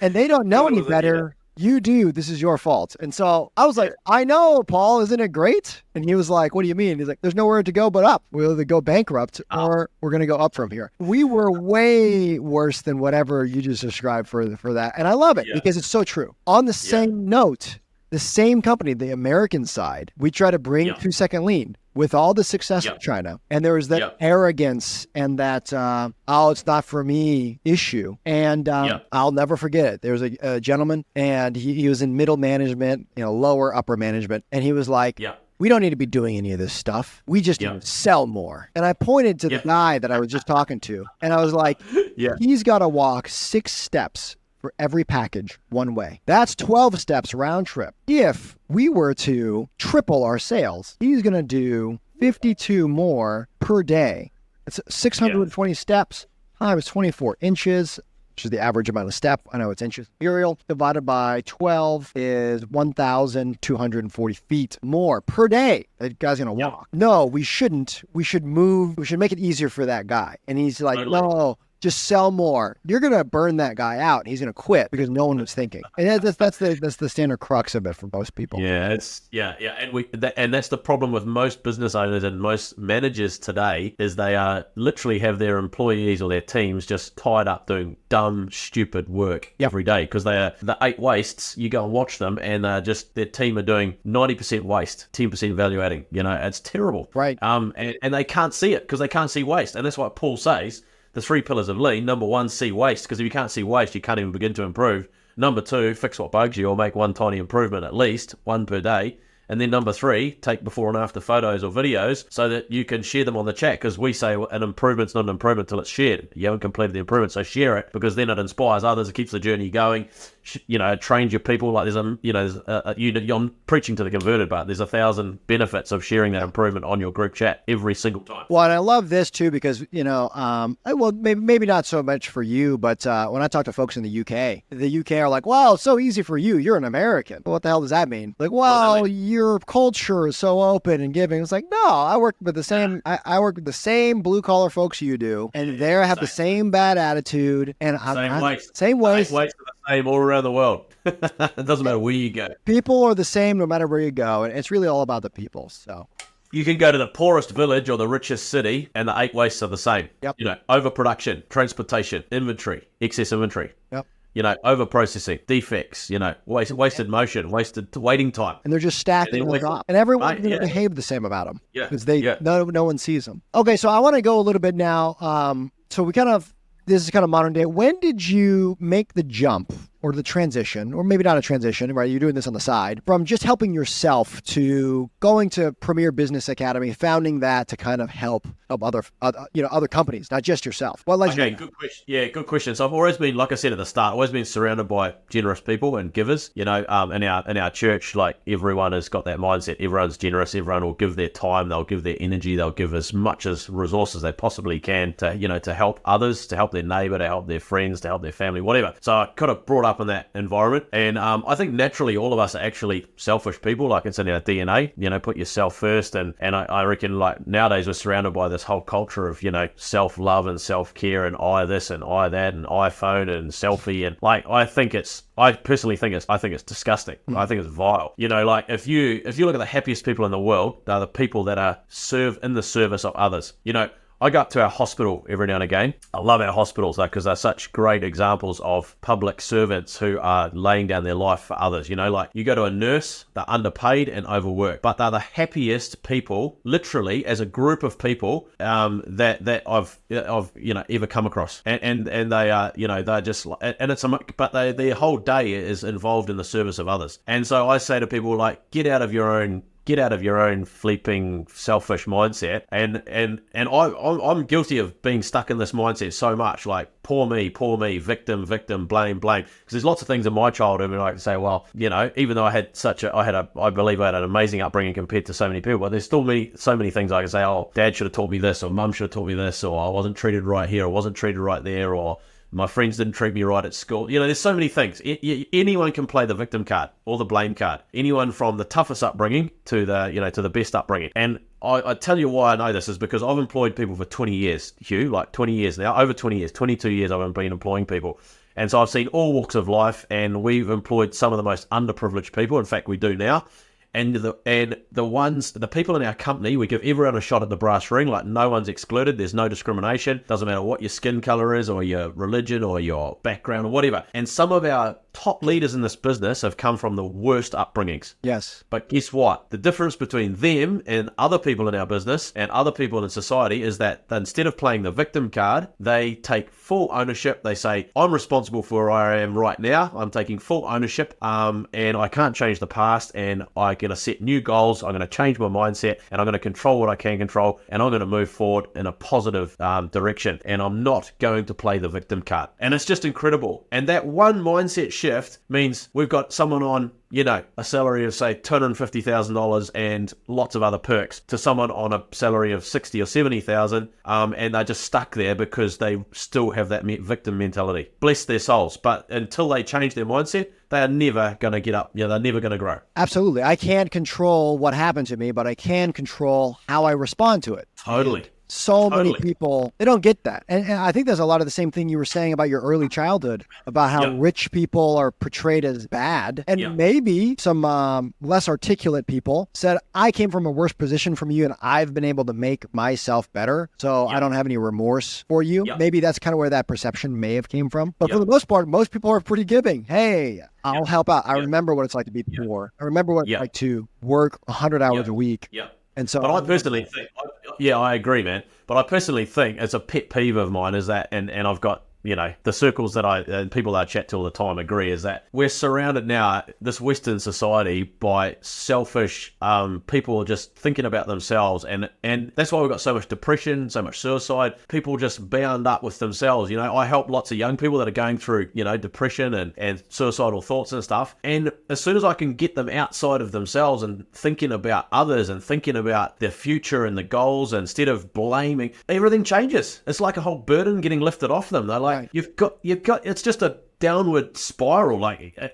And they don't know any better. You do. This is your fault. And so I was like, I know, Paul, isn't it great? And he was like, what do you mean? He's like, there's nowhere to go but up. We'll either go bankrupt or we're going to go up from here. We were way worse than whatever you just described for that. And I love it because it's so true. On the same note, the same company, the American side, we try to bring 2-second lean with all the success of China. And there was that arrogance and that, it's not for me issue. And I'll never forget it. There was a gentleman, and he was in middle management, lower, upper management. And he was like, we don't need to be doing any of this stuff. We just need to sell more. And I pointed to the guy that I was just talking to, and I was like, he's got to walk 6 steps for every package one way. That's 12 steps round trip. If we were to triple our sales, he's going to do 52 more per day. It's 620 steps times 24 inches, which is the average amount of step. I know it's inches. Imperial divided by 12 is 1,240 feet more per day. That guy's going to walk. No, we shouldn't. We should move. We should make it easier for that guy. And he's like, no, just sell more. You're going to burn that guy out. He's going to quit because no one was thinking. And that's the standard crux of it for most people. Yeah, and that's the problem with most business owners and most managers today is they literally have their employees or their teams just tied up doing dumb, stupid work every day because they are the 8 wastes. You go and watch them, and just their team are doing 90% waste, 10% value adding. It's terrible. Right. And they can't see it because they can't see waste, and that's what Paul says. The 3 pillars of lean. Number 1, see waste, because if you can't see waste, you can't even begin to improve. Number 2, fix what bugs you or make one tiny improvement at least, 1 per day. And then number 3, take before and after photos or videos so that you can share them on the chat, because we say an improvement's not an improvement till it's shared. You haven't completed the improvement, so share it, because then it inspires others, it keeps the journey going, trains your people. Like I'm preaching to the converted, but there's 1,000 benefits of sharing that improvement on your group chat every single time. Well, and I love this too, because, well, maybe not so much for you, but when I talk to folks in the UK are like, wow, it's so easy for you. You're an American. What the hell does that mean? Like, well, your culture is so open and giving. It's like, no, I work with the same, I work with the same blue collar folks you do, and they have the same bad attitude and same waste. Same waste. Same waste are the same all around the world. It doesn't matter where you go. People are the same no matter where you go, and it's really all about the people. So you can go to the poorest village or the richest city, and the 8 wastes are the same. Yep. Overproduction, transportation, inventory, excess inventory. Yep. Over processing, defects, wasted motion, wasted waiting time. And they're just stacked in the top. And everyone's going to behave the same about them. Yeah. Because no one sees them. Okay, so I want to go a little bit now. So this is kind of modern day. When did you make the jump or the transition, or maybe not a transition, right? You're doing this on the side, from just helping yourself to going to Premier Business Academy, founding that to kind of help other companies, not just yourself. What led you? Good question. Yeah, good question. So I've always been, like I said at the start, always been surrounded by generous people and givers. In our church, like everyone has got that mindset. Everyone's generous. Everyone will give their time. They'll give their energy. They'll give as much as resources they possibly can to help others, to help their neighbor, to help their friends, to help their family, whatever. So I kind of brought up in that environment, and I think naturally all of us are actually selfish people. Like it's in our DNA, put yourself first, and I reckon like nowadays we're surrounded by this whole culture of self-love and self-care and I this and I that and iPhone and selfie, and like I personally think it's disgusting. I think it's vile. Like if you look at the happiest people in the world, they're the people that are in the service of others. I go up to our hospital every now and again. I love our hospitals because they're such great examples of public servants who are laying down their life for others. Like you go to a nurse, they're underpaid and overworked, but they're the happiest people, literally, as a group of people that I've ever come across. And they are, they're just, and their whole day is involved in the service of others. And so I say to people, like, get out of your own fleeping selfish mindset, and I'm guilty of being stuck in this mindset so much, like poor me, victim, blame, because there's lots of things in my childhood and I can say, well, even though I believe I had an amazing upbringing compared to so many people, but there's still so many things I can say, oh, dad should have taught me this, or mum should have taught me this, or I wasn't treated right here, or wasn't treated right there, or my friends didn't treat me right at school. There's so many things. Anyone can play the victim card or the blame card. Anyone from the toughest upbringing to the best upbringing. And I tell you why I know this is because I've employed people for 20 years, Hugh, like 20 years now, over 20 years, 22 years I've been employing people. And so I've seen all walks of life, and we've employed some of the most underprivileged people. In fact, we do now. And the people in our company, we give everyone a shot at the brass ring. Like no one's excluded. There's no discrimination. Doesn't matter what your skin color is, or your religion, or your background, or whatever. And some of our top leaders in this business have come from the worst upbringings. Yes. But guess what? The difference between them and other people in our business and other people in society is that instead of playing the victim card, they take full ownership. They say, I'm responsible for where I am right now. I'm taking full ownership, and I can't change the past, and I'm going to set new goals. I'm going to change my mindset, and I'm going to control what I can control, and I'm going to move forward in a positive direction, and I'm not going to play the victim card. And it's just incredible. And that one mindset shift shift means we've got someone on, a salary of say $250,000 and lots of other perks, to someone on a salary of 60 or 70,000, and they're just stuck there because they still have that victim mentality. Bless their souls, but until they change their mindset, they are never going to get up. They're never going to grow. Absolutely. I can't control what happened to me, but I can control how I respond to it. Totally. So many people, they don't get that. And I think there's a lot of the same thing you were saying about your early childhood, about how rich people are portrayed as bad. And maybe some less articulate people said, I came from a worse position from you and I've been able to make myself better. So I don't have any remorse for you. Maybe that's kind of where that perception may have came from. But for the most part, most people are pretty giving. Hey, I'll help out. I remember what it's like to be poor. I remember what it's like to work 100 hours a week. And so, but I personally think, I agree, man. But I personally think it's a pet peeve of mine is that, and I've got, the circles that and people that I chat to all the time agree, is that we're surrounded now, this Western society, by selfish people just thinking about themselves. And that's why we've got so much depression, so much suicide, people just bound up with themselves. I help lots of young people that are going through, depression and suicidal thoughts and stuff. And as soon as I can get them outside of themselves and thinking about others and thinking about their future and the goals, instead of blaming, everything changes. It's like a whole burden getting lifted off them. They're like, you've got, it's just a downward spiral. I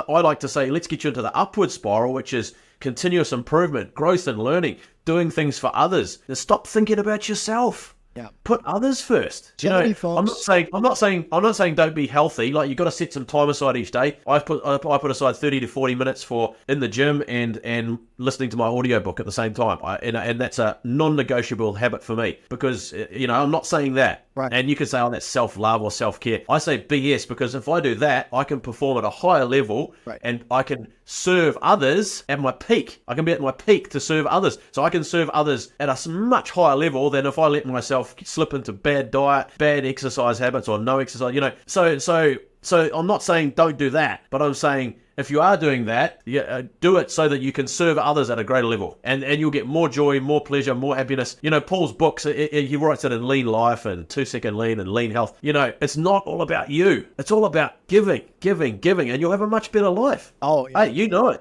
like to say, let's get you into the upward spiral, which is continuous improvement, growth and learning, doing things for others. And stop thinking about yourself. Put others first. I'm not saying don't be healthy. Like, you got to set some time aside each day. I put aside 30 to 40 minutes for in the gym and listening to my audiobook at the same time. And that's a non-negotiable habit for me, because I'm not saying that. Right. And you can say, that's self-love or self-care. I say BS, because if I do that, I can perform at a higher level, and I can serve others at my peak. I can be at my peak to serve others. So I can serve others at a much higher level than if I let myself slip into bad diet, bad exercise habits, or no exercise. So I'm not saying don't do that, but I'm saying, if you are doing that, do it so that you can serve others at a greater level, and you'll get more joy, more pleasure, more happiness. Paul's books, he writes it in Lean Life and 2 Second Lean and Lean Health. It's not all about you. It's all about giving, and you'll have a much better life. Oh, yeah. Hey, you know it,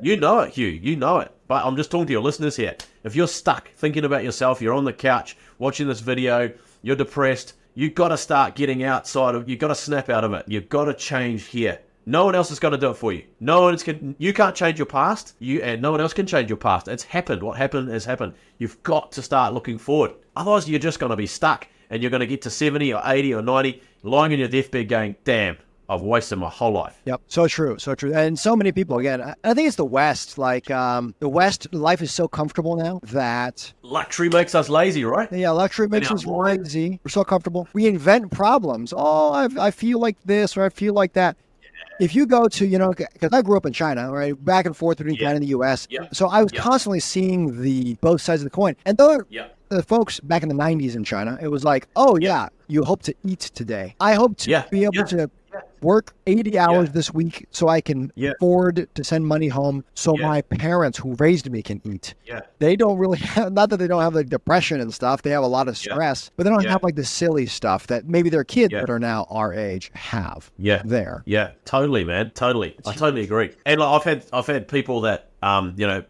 Hugh. You know it. But I'm just talking to your listeners here. If you're stuck thinking about yourself, you're on the couch watching this video, you're depressed, you've got to start getting outside of, you've got to snap out of it. You've got to change here. No one else is going to do it for you. You can't change your past, and no one else can change your past. It's happened. What happened has happened. You've got to start looking forward. Otherwise, you're just going to be stuck, and you're going to get to 70 or 80 or 90, lying on your deathbed going, damn, I've wasted my whole life. Yep. So true. So true. And so many people, again, I think it's the West. Like, the West, life is so comfortable now that luxury makes us lazy, right? Yeah, luxury makes us lazy. We're so comfortable. We invent problems. Oh, I feel like this, or I feel like that. If you go to, because I grew up in China, right, back and forth between China and the U.S., so I was constantly seeing the both sides of the coin. And the folks back in the 90s in China, it was like, oh, you hope to eat today. I hope to be able to work 80 hours this week so I can afford to send money home so my parents who raised me can eat. They don't really have, not that they don't have like depression and stuff, they have a lot of stress, but they don't have like the silly stuff that maybe their kids that are now our age have there. Yeah, totally, man. Totally. I totally agree. And like, I've had people that,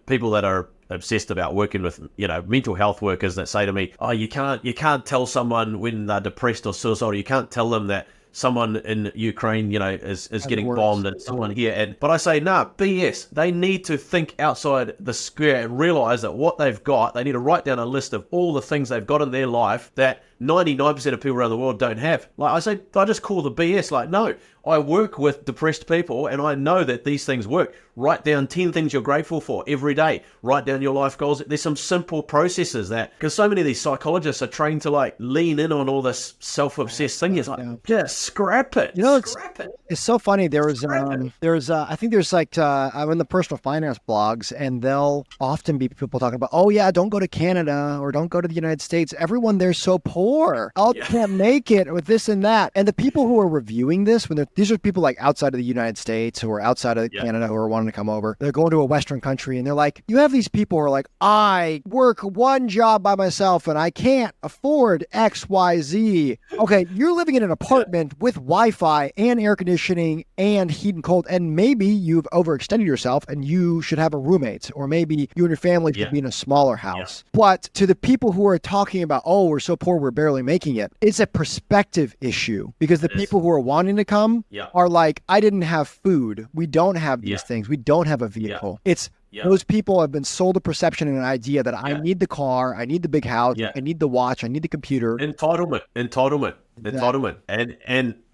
people that are obsessed about working with, mental health workers that say to me, oh, you can't tell someone when they're depressed or suicidal, you can't tell them that someone in Ukraine, is getting bombed and someone here. But I say, nah, BS. They need to think outside the square and realize that what they've got, they need to write down a list of all the things they've got in their life that 99% of people around the world don't have. Like I say, I just call the BS. Like, no, I work with depressed people and I know that these things work. Write down 10 things you're grateful for every day. Write down your life goals. There's some simple processes that, because so many of these psychologists are trained to like lean in on all this self-obsessed thing. It's like, scrap it. It's so funny. I think there's like, I'm in the personal finance blogs, and they'll often be people talking about, oh yeah, don't go to Canada or don't go to the United States. Everyone there's so poor. Oh, you can't make it with this and that. And the people who are reviewing this, when they're these are people like outside of the United States who are outside of Canada who are wanting to come over. They're going to a Western country and they're like, you have these people who are like, I work one job by myself and I can't afford X, Y, Z. Okay, you're living in an apartment with Wi-Fi and air conditioning and heat and cold, and maybe you've overextended yourself and you should have a roommate, or maybe you and your family should be in a smaller house. But to the people who are talking about, oh, we're so poor, we're barely making it, it's a perspective issue, because the people who are wanting to come are like, I didn't have food. We don't have these things. We don't have a vehicle. It's those people have been sold a perception and an idea that I need the car, I need the big house, I need the watch, I need the computer. Entitlement.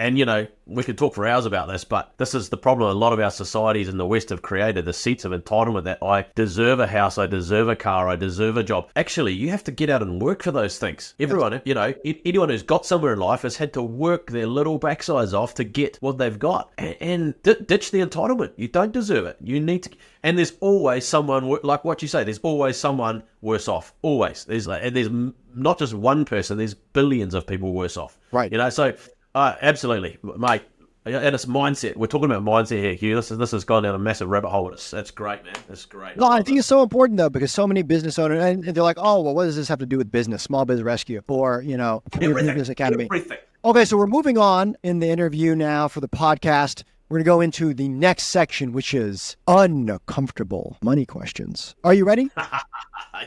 And you know, we could talk for hours about this, but this is the problem a lot of our societies in the West have created, the sense of entitlement that I deserve a house, I deserve a car, I deserve a job. Actually, you have to get out and work for those things. Everyone, you know, anyone who's got somewhere in life has had to work their little backsides off to get what they've got, and ditch the entitlement. You don't deserve it. You need to, and there's always someone, like what you say, there's always someone worse off. Always. There's not just one person, there's billions of people worse off. Right. You know, so absolutely, mate. And it's mindset. We're talking about mindset here, Hugh. This has gone down a massive rabbit hole. That's great, man. That's great. No, I think it's so important, though, because so many business owners, and they're like, oh, well, what does this have to do with business? Small Biz Rescue or, you know, Business Academy. Everything. Okay, so we're moving on in the interview now for the podcast. We're going to go into the next section, which is uncomfortable money questions. Are you ready?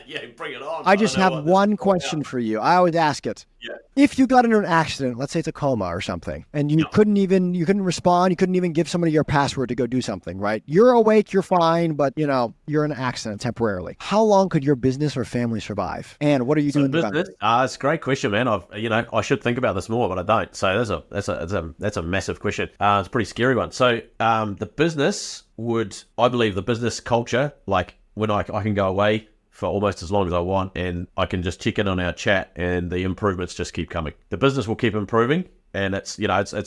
Yeah, bring it on. I just have one question for you. I always ask it. Yeah. If you got into an accident, let's say it's a coma or something, and you couldn't respond, you couldn't even give somebody your password to go do something, right? You're awake, you're fine, but you know, you're in an accident temporarily. How long could your business or family survive? And what are you doing about it? It's a great question, man. I should think about this more, but I don't. So that's a massive question. It's a pretty scary one. So the business I believe the business culture, like when I can go away for almost as long as I want, and I can just check in on our chat, and the improvements just keep coming. The business will keep improving, and it's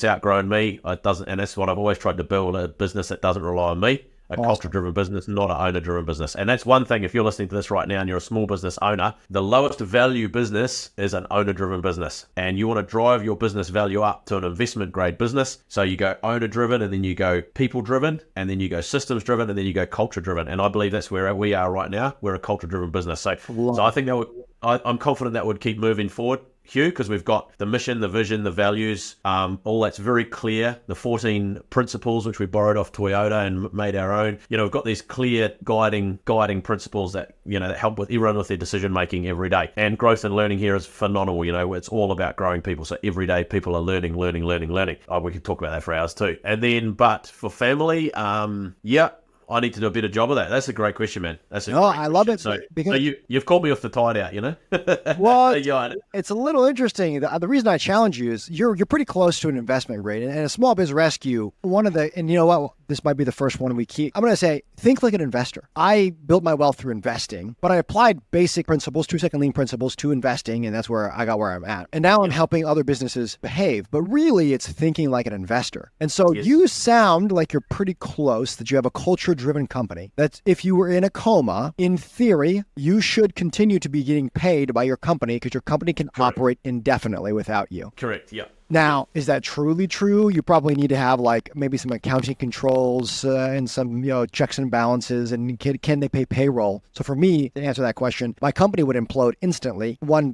outgrown me. It doesn't, and that's what I've always tried to build, a business that doesn't rely on me. A culture-driven business, not an owner-driven business. And that's one thing, if you're listening to this right now and you're a small business owner, the lowest value business is an owner-driven business. And you want to drive your business value up to an investment-grade business. So you go owner-driven, and then you go people-driven, and then you go systems-driven, and then you go culture-driven. And I believe that's where we are right now. We're a culture-driven business. So I think I'm confident that would keep moving forward, Hugh, because we've got the mission, the vision, the values, all that's very clear. The 14 principles, which we borrowed off Toyota and made our own. You know, we've got these clear guiding principles that, you know, that help with everyone with their decision making every day. And growth and learning here is phenomenal. You know, it's all about growing people. So every day people are learning. We could talk about that for hours too. And then, but for family, I need to do a better job of that. That's a great question, man. I love it. So you've called me off the tide out, you know? Well, it's a little interesting. The reason I challenge you is you're pretty close to an investment grade. And a Small Biz Rescue, and you know what? This might be the first one we keep. I'm going to say, think like an investor. I built my wealth through investing, but I applied basic principles, 2-second lean principles to investing, and that's where I got where I'm at. And now I'm helping other businesses behave, but really it's thinking like an investor. And so you sound like you're pretty close, that you have a culture-driven company, that if you were in a coma, in theory, you should continue to be getting paid by your company because your company can operate indefinitely without you. Correct, yeah. Now, is that truly true? You probably need to have like maybe some accounting controls and some, you know, checks and balances, and can they pay payroll? So for me, to answer that question, my company would implode instantly. One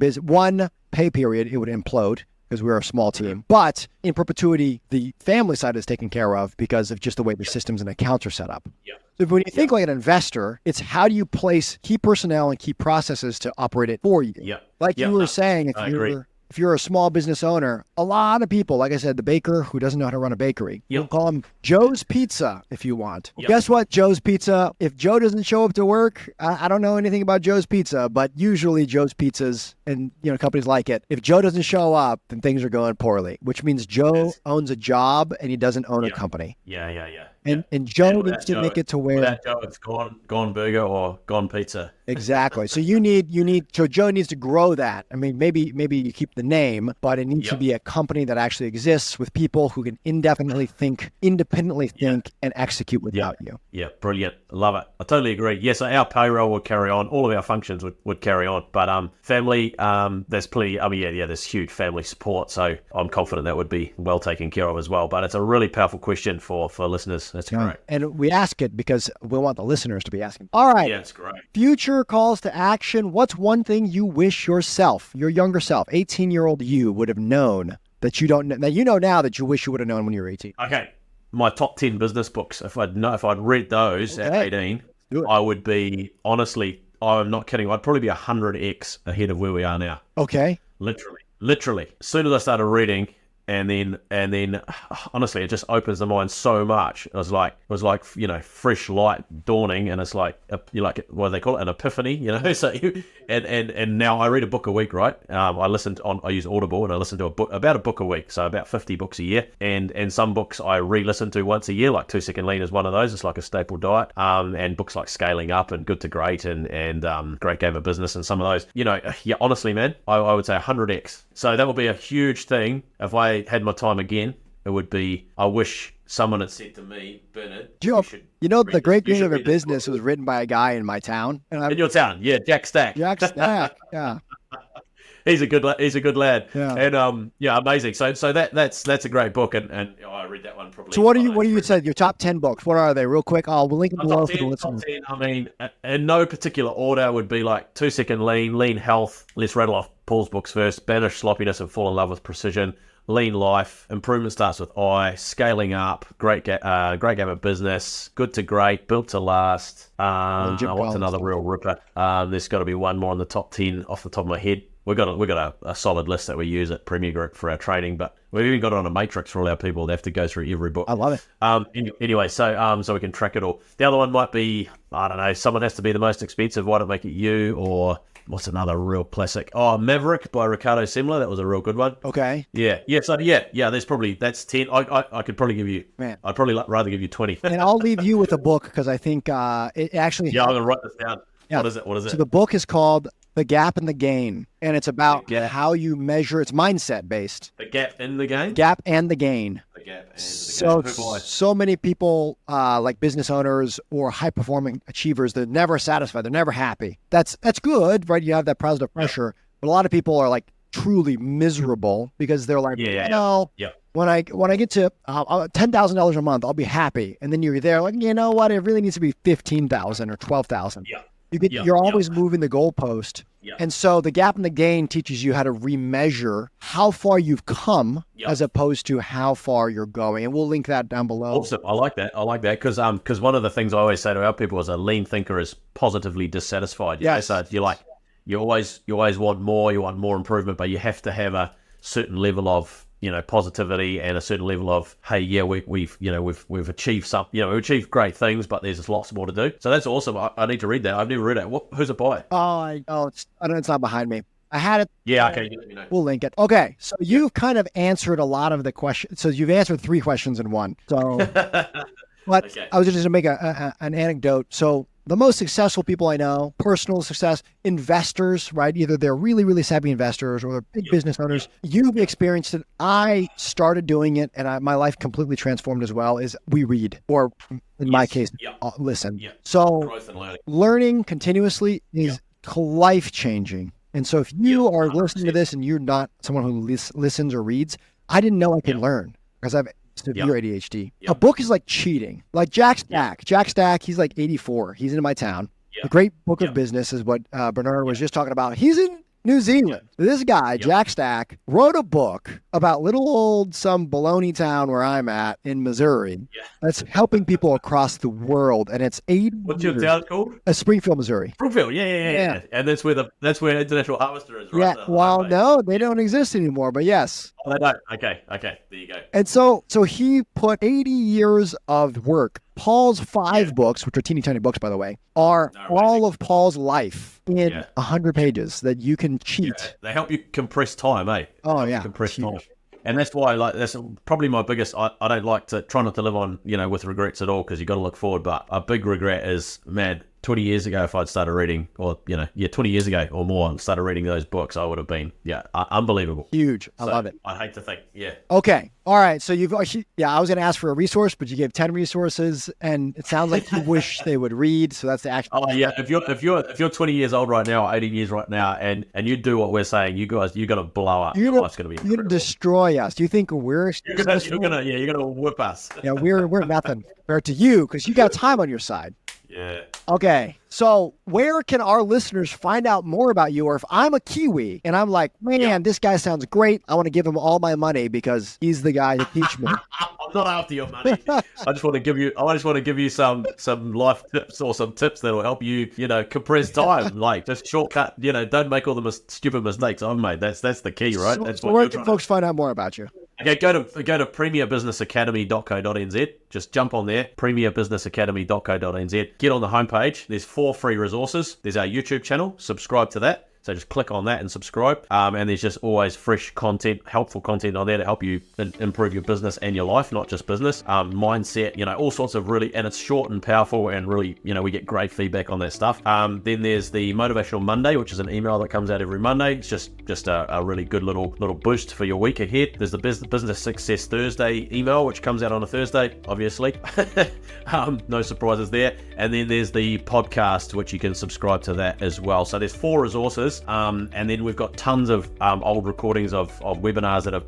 pay period, it would implode because we're a small team. But in perpetuity, the family side is taken care of because of just the way the systems and accounts are set up. Yeah. So when you think like an investor, it's how do you place key personnel and key processes to operate it for you? Yeah. Like you were saying, if you're a small business owner, a lot of people, like I said, the baker who doesn't know how to run a bakery, you'll call him Joe's Pizza if you want. Well, guess what, Joe's Pizza? If Joe doesn't show up to work, I don't know anything about Joe's Pizza, but usually Joe's Pizzas and, you know, companies like it, if Joe doesn't show up, then things are going poorly, which means Joe owns a job and he doesn't own a company. Yeah. And Joe needs to make it to where without Joe, it's gone burger or gone pizza. Exactly. So so Joe needs to grow that. I mean, maybe you keep the name, but it needs to be a company that actually exists with people who can independently think, and execute without you. Yeah, brilliant. Love it. I totally agree. Yeah, so our payroll would carry on. All of our functions would carry on. But family, there's plenty, there's huge family support. So I'm confident that would be well taken care of as well. But it's a really powerful question for listeners. That's great. And we ask it because we want the listeners to be asking. All right. Yeah, it's great. Future calls to action. What's one thing you wish yourself, your younger self, 18-year-old you, would have known that you don't know, that you know now that you wish you would have known when you were 18? Okay. My top 10 business books. If I'd read those at 18, I would be, honestly, I'm not kidding, I'd probably be 100x ahead of where we are now. Okay. Literally. As soon as I started reading, and then honestly, it just opens the mind so much. It was like fresh light dawning, and it's like what do they call it, an epiphany, So and now I read a book a week, right? I use Audible, and I listen to about a book a week, so about 50 books a year, and some books I re-listen to once a year, like 2 Second Lean is one of those. It's like a staple diet, and books like Scaling Up and Good to Great and Great Game of Business, and some of those, honestly, man, I would say 100x. So that would be a huge thing. If I had my time again, it would be, I wish someone had said to me, Bernard, the Great Game of Business was written by a guy in my town. In your town, yeah, Jack Stack. Jack Stack, yeah. He's a good lad. Yeah. And amazing. So that's a great book, and I read that one probably. So what do you say your top 10 books? What are they, real quick? We'll link them below for the listeners. Top 10, I mean, in no particular order, would be like 2 Second Lean, Lean Health. Let's rattle off Paul's books first. Banish Sloppiness and Fall in Love with Precision. Lean Life, Improvement Starts with I, Scaling Up, Great Game of Business, Good to Great, Built to Last. What's another real ripper? There's got to be one more on the top 10 off the top of my head. We've got a solid list that we use at Premier Group for our training, but we've even got it on a matrix for all our people. They have to go through every book. I love it. Anyway, so we can track it all. The other one might be, I don't know, someone has to be the most expensive. Why don't make it you? Or what's another real classic? Oh, Maverick by Ricardo Semler. That was a real good one. Okay. Yeah. So that's 10. I could probably give you. Man, I'd probably rather give you 20. And I'll leave you with a book because I think it actually. Yeah, I'm gonna write this down. Yeah. What is it? So the book is called The Gap and the Gain, and it's about how you measure. It's mindset based. The gap in the gain. Gap and the gain. The gap and the gain. So many people, like business owners or high performing achievers, they're never satisfied. They're never happy. That's good, right? You have that positive pressure, but a lot of people are like truly miserable because they're like, when I get to $10,000 a month, I'll be happy, and then you're there like, you know what? It really needs to be 15,000 or 12,000. Yeah. You're always moving the goalpost. Yeah. And so the gap and the gain teaches you how to remeasure how far you've come as opposed to how far you're going. And we'll link that down below. Awesome. I like that because one of the things I always say to our people is a lean thinker is positively dissatisfied. Yes. So you always want more, you want more improvement, but you have to have a certain level of positivity and a certain level of, hey, yeah, we've achieved some, we've achieved great things, but there's just lots more to do. So that's awesome. I need to read that. I've never read it. Who's it by? It's not behind me. I had it. Yeah, okay. You let me know. We'll link it. Okay, so you've kind of answered a lot of the questions. So you've answered 3 questions in one. So, but okay. I was just going to make an anecdote. So the most successful people I know, personal success, investors, right? Either they're really, really savvy investors or they're big business owners. You've experienced it. I started doing it and my life completely transformed as well, is we read, or in my case, listen. Yeah. So learning continuously is life-changing. And so if you are listening to this and you're not someone who listens or reads, I didn't know I could learn because I've severe ADHD. A book is like cheating. Like Jack Stack. Jack Stack, he's like 84. He's in my town. The Great Book of Business is what Bernard was just talking about. He's in New Zealand. This guy, Jack Stack, wrote a book about little old some baloney town where I'm at in Missouri that's helping people across the world. And it's 80 What's your town called? Springfield, Missouri. Springfield, yeah. And that's where International Harvester is, right? Yeah, well, no, they don't exist anymore, but yes. Oh, they don't? Okay, there you go. And so he put 80 years of work. Paul's 5 books, which are teeny tiny books, by the way, are all of Paul's life in 100 pages that you can cheat. They help you compress time, eh? Oh, yeah. Compress time. And that's why, like, that's probably my biggest. I don't like to try not to live on, with regrets at all, because you got to look forward. But a big regret is, man, 20 years ago, if I'd started reading, or 20 years ago or more, and started reading those books, I would have been, unbelievable. Huge. I love it. I hate to think, Okay. All right. So you've actually, I was going to ask for a resource, but you gave 10 resources, and it sounds like you wish they would read. So that's the actual. Oh yeah. If you're 20 years old right now, or 18 years right now, and you do what we're saying, you guys, you're gonna blow up. You're Life's gonna be. You're gonna destroy us. Do you think we're? You're gonna whip us. Yeah, we're nothing compared to you, because you got time on your side. Yeah. Okay, so where can our listeners find out more about you? Or if I'm a Kiwi and I'm like, man, this guy sounds great, I want to give him all my money because he's the guy to teach me. I'm not after your money. I just want to give you some life tips, or some tips that will help you, compress time. Like, just shortcut. Don't make all the stupid mistakes I've made. That's the key, right? So where can folks find out more about you? Okay, go to premierbusinessacademy.co.nz. Just jump on there, premierbusinessacademy.co.nz. Get on the homepage. There's 4 free resources. There's our YouTube channel. Subscribe to that. So just click on that and subscribe. And there's just always fresh content, helpful content on there to help you improve your business and your life, not just business. Mindset, all sorts of really, and it's short and powerful, and really, we get great feedback on that stuff. Then there's the Motivational Monday, which is an email that comes out every Monday. It's just a really good little boost for your week ahead. There's the Business Success Thursday email, which comes out on a Thursday, obviously. No surprises there. And then there's the podcast, which you can subscribe to that as well. So there's 4 resources. And then we've got tons of old recordings of webinars that have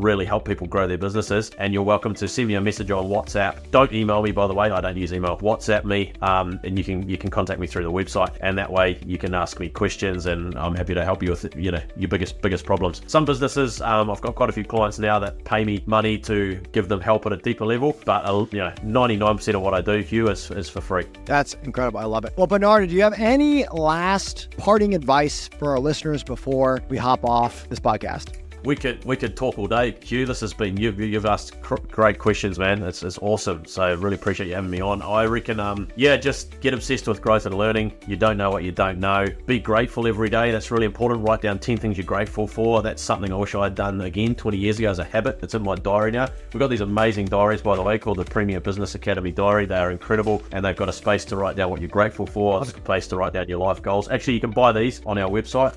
really helped people grow their businesses. And you're welcome to send me a message on WhatsApp. Don't email me, by the way. I don't use email. WhatsApp me, and you can contact me through the website. And that way you can ask me questions, and I'm happy to help you with your biggest problems. Some businesses, I've got quite a few clients now that pay me money to give them help at a deeper level. But 99% of what I do, Hugh, is for free. That's incredible. I love it. Well, Bernard, do you have any last parting advice for our listeners before we hop off this podcast? We could talk all day, Hugh. This has been, you've asked great questions, man. It's awesome. So I really appreciate you having me on. I reckon, just get obsessed with growth and learning. You don't know what you don't know. Be grateful every day. That's really important. Write down 10 things you're grateful for. That's something I wish I had done again 20 years ago as a habit. It's in my diary now. We've got these amazing diaries, by the way, called the Premier Business Academy Diary. They are incredible, and they've got a space to write down what you're grateful for, a space to write down your life goals. Actually, you can buy these on our website.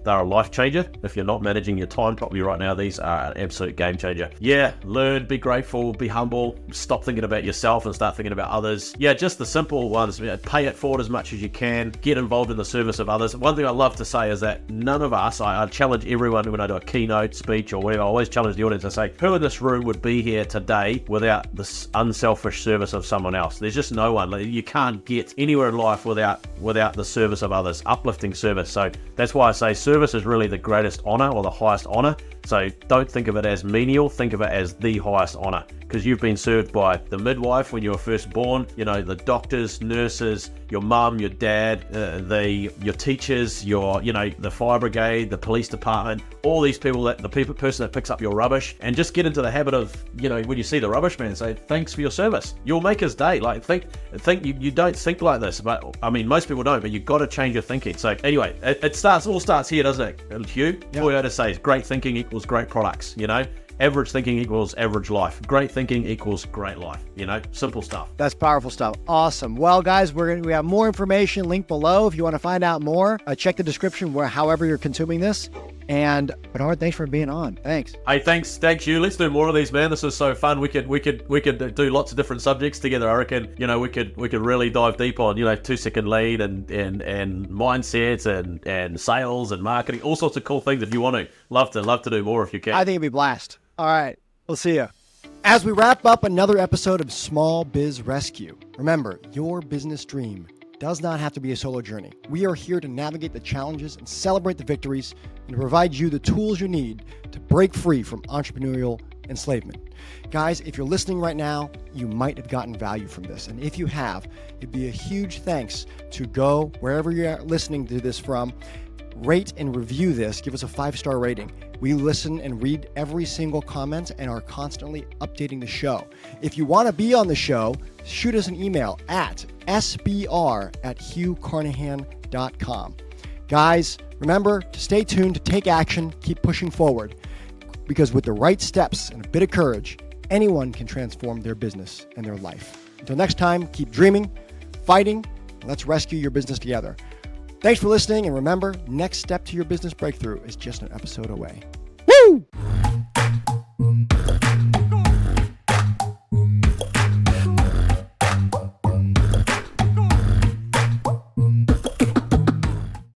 They're a life changer. If you're not managing your time properly right now, these are an absolute game changer. Learn, be grateful, be humble, stop thinking about yourself and start thinking about others. Just the simple ones. Pay it forward as much as you can. Get involved in the service of others. One thing I love to say is that none of us, I challenge everyone when I do a keynote speech or whatever, I always challenge the audience. I say, who in this room would be here today without this unselfish service of someone else? There's just no one. You can't get anywhere in life without the service of others, uplifting service. So that's why I say service is really the greatest honor, or the highest honor. So don't think of it as menial, think of it as the highest honor, because you've been served by the midwife when you were first born, the doctors, nurses, your mum, your dad, your teachers, the fire brigade, the police department, all these people, person that picks up your rubbish. And just get into the habit of, when you see the rubbish man, say, thanks for your service. You'll make his day. Like, think you don't think like this, but I mean, most people don't, but you've got to change your thinking. So anyway, it all starts here, doesn't it, Hugh? Yep. Toyota says great thinking equals great products, Average thinking equals average life. Great thinking equals great life. Simple stuff. That's powerful stuff. Awesome. Well, guys, we have more information linked below. If you want to find out more, check the description however you're consuming this. And Bernard, thanks for being on. Thanks. Hey, thanks you. Let's do more of these, man. This is so fun. We could do lots of different subjects together. I reckon, we could really dive deep on, 2-second lead and mindsets and sales and marketing, all sorts of cool things if you want to. Love to do more if you can. I think it'd be a blast. All right. We'll see you. As we wrap up another episode of Small Biz Rescue, remember, your business dream does not have to be a solo journey. We are here to navigate the challenges and celebrate the victories, and to provide you the tools you need to break free from entrepreneurial enslavement. Guys, if you're listening right now, you might have gotten value from this. And if you have, it'd be a huge thanks to go wherever you're listening to this from, rate and review this, give us a 5-star rating. We listen and read every single comment and are constantly updating the show. If you want to be on the show, shoot us an email at sbr@hughcarnahan.com. Guys, remember to stay tuned, to take action, keep pushing forward. because with the right steps and a bit of courage, anyone can transform their business and their life. Until next time, keep dreaming, fighting, and let's rescue your business together. Thanks for listening, and remember, next step to your business breakthrough is just an episode away. Woo!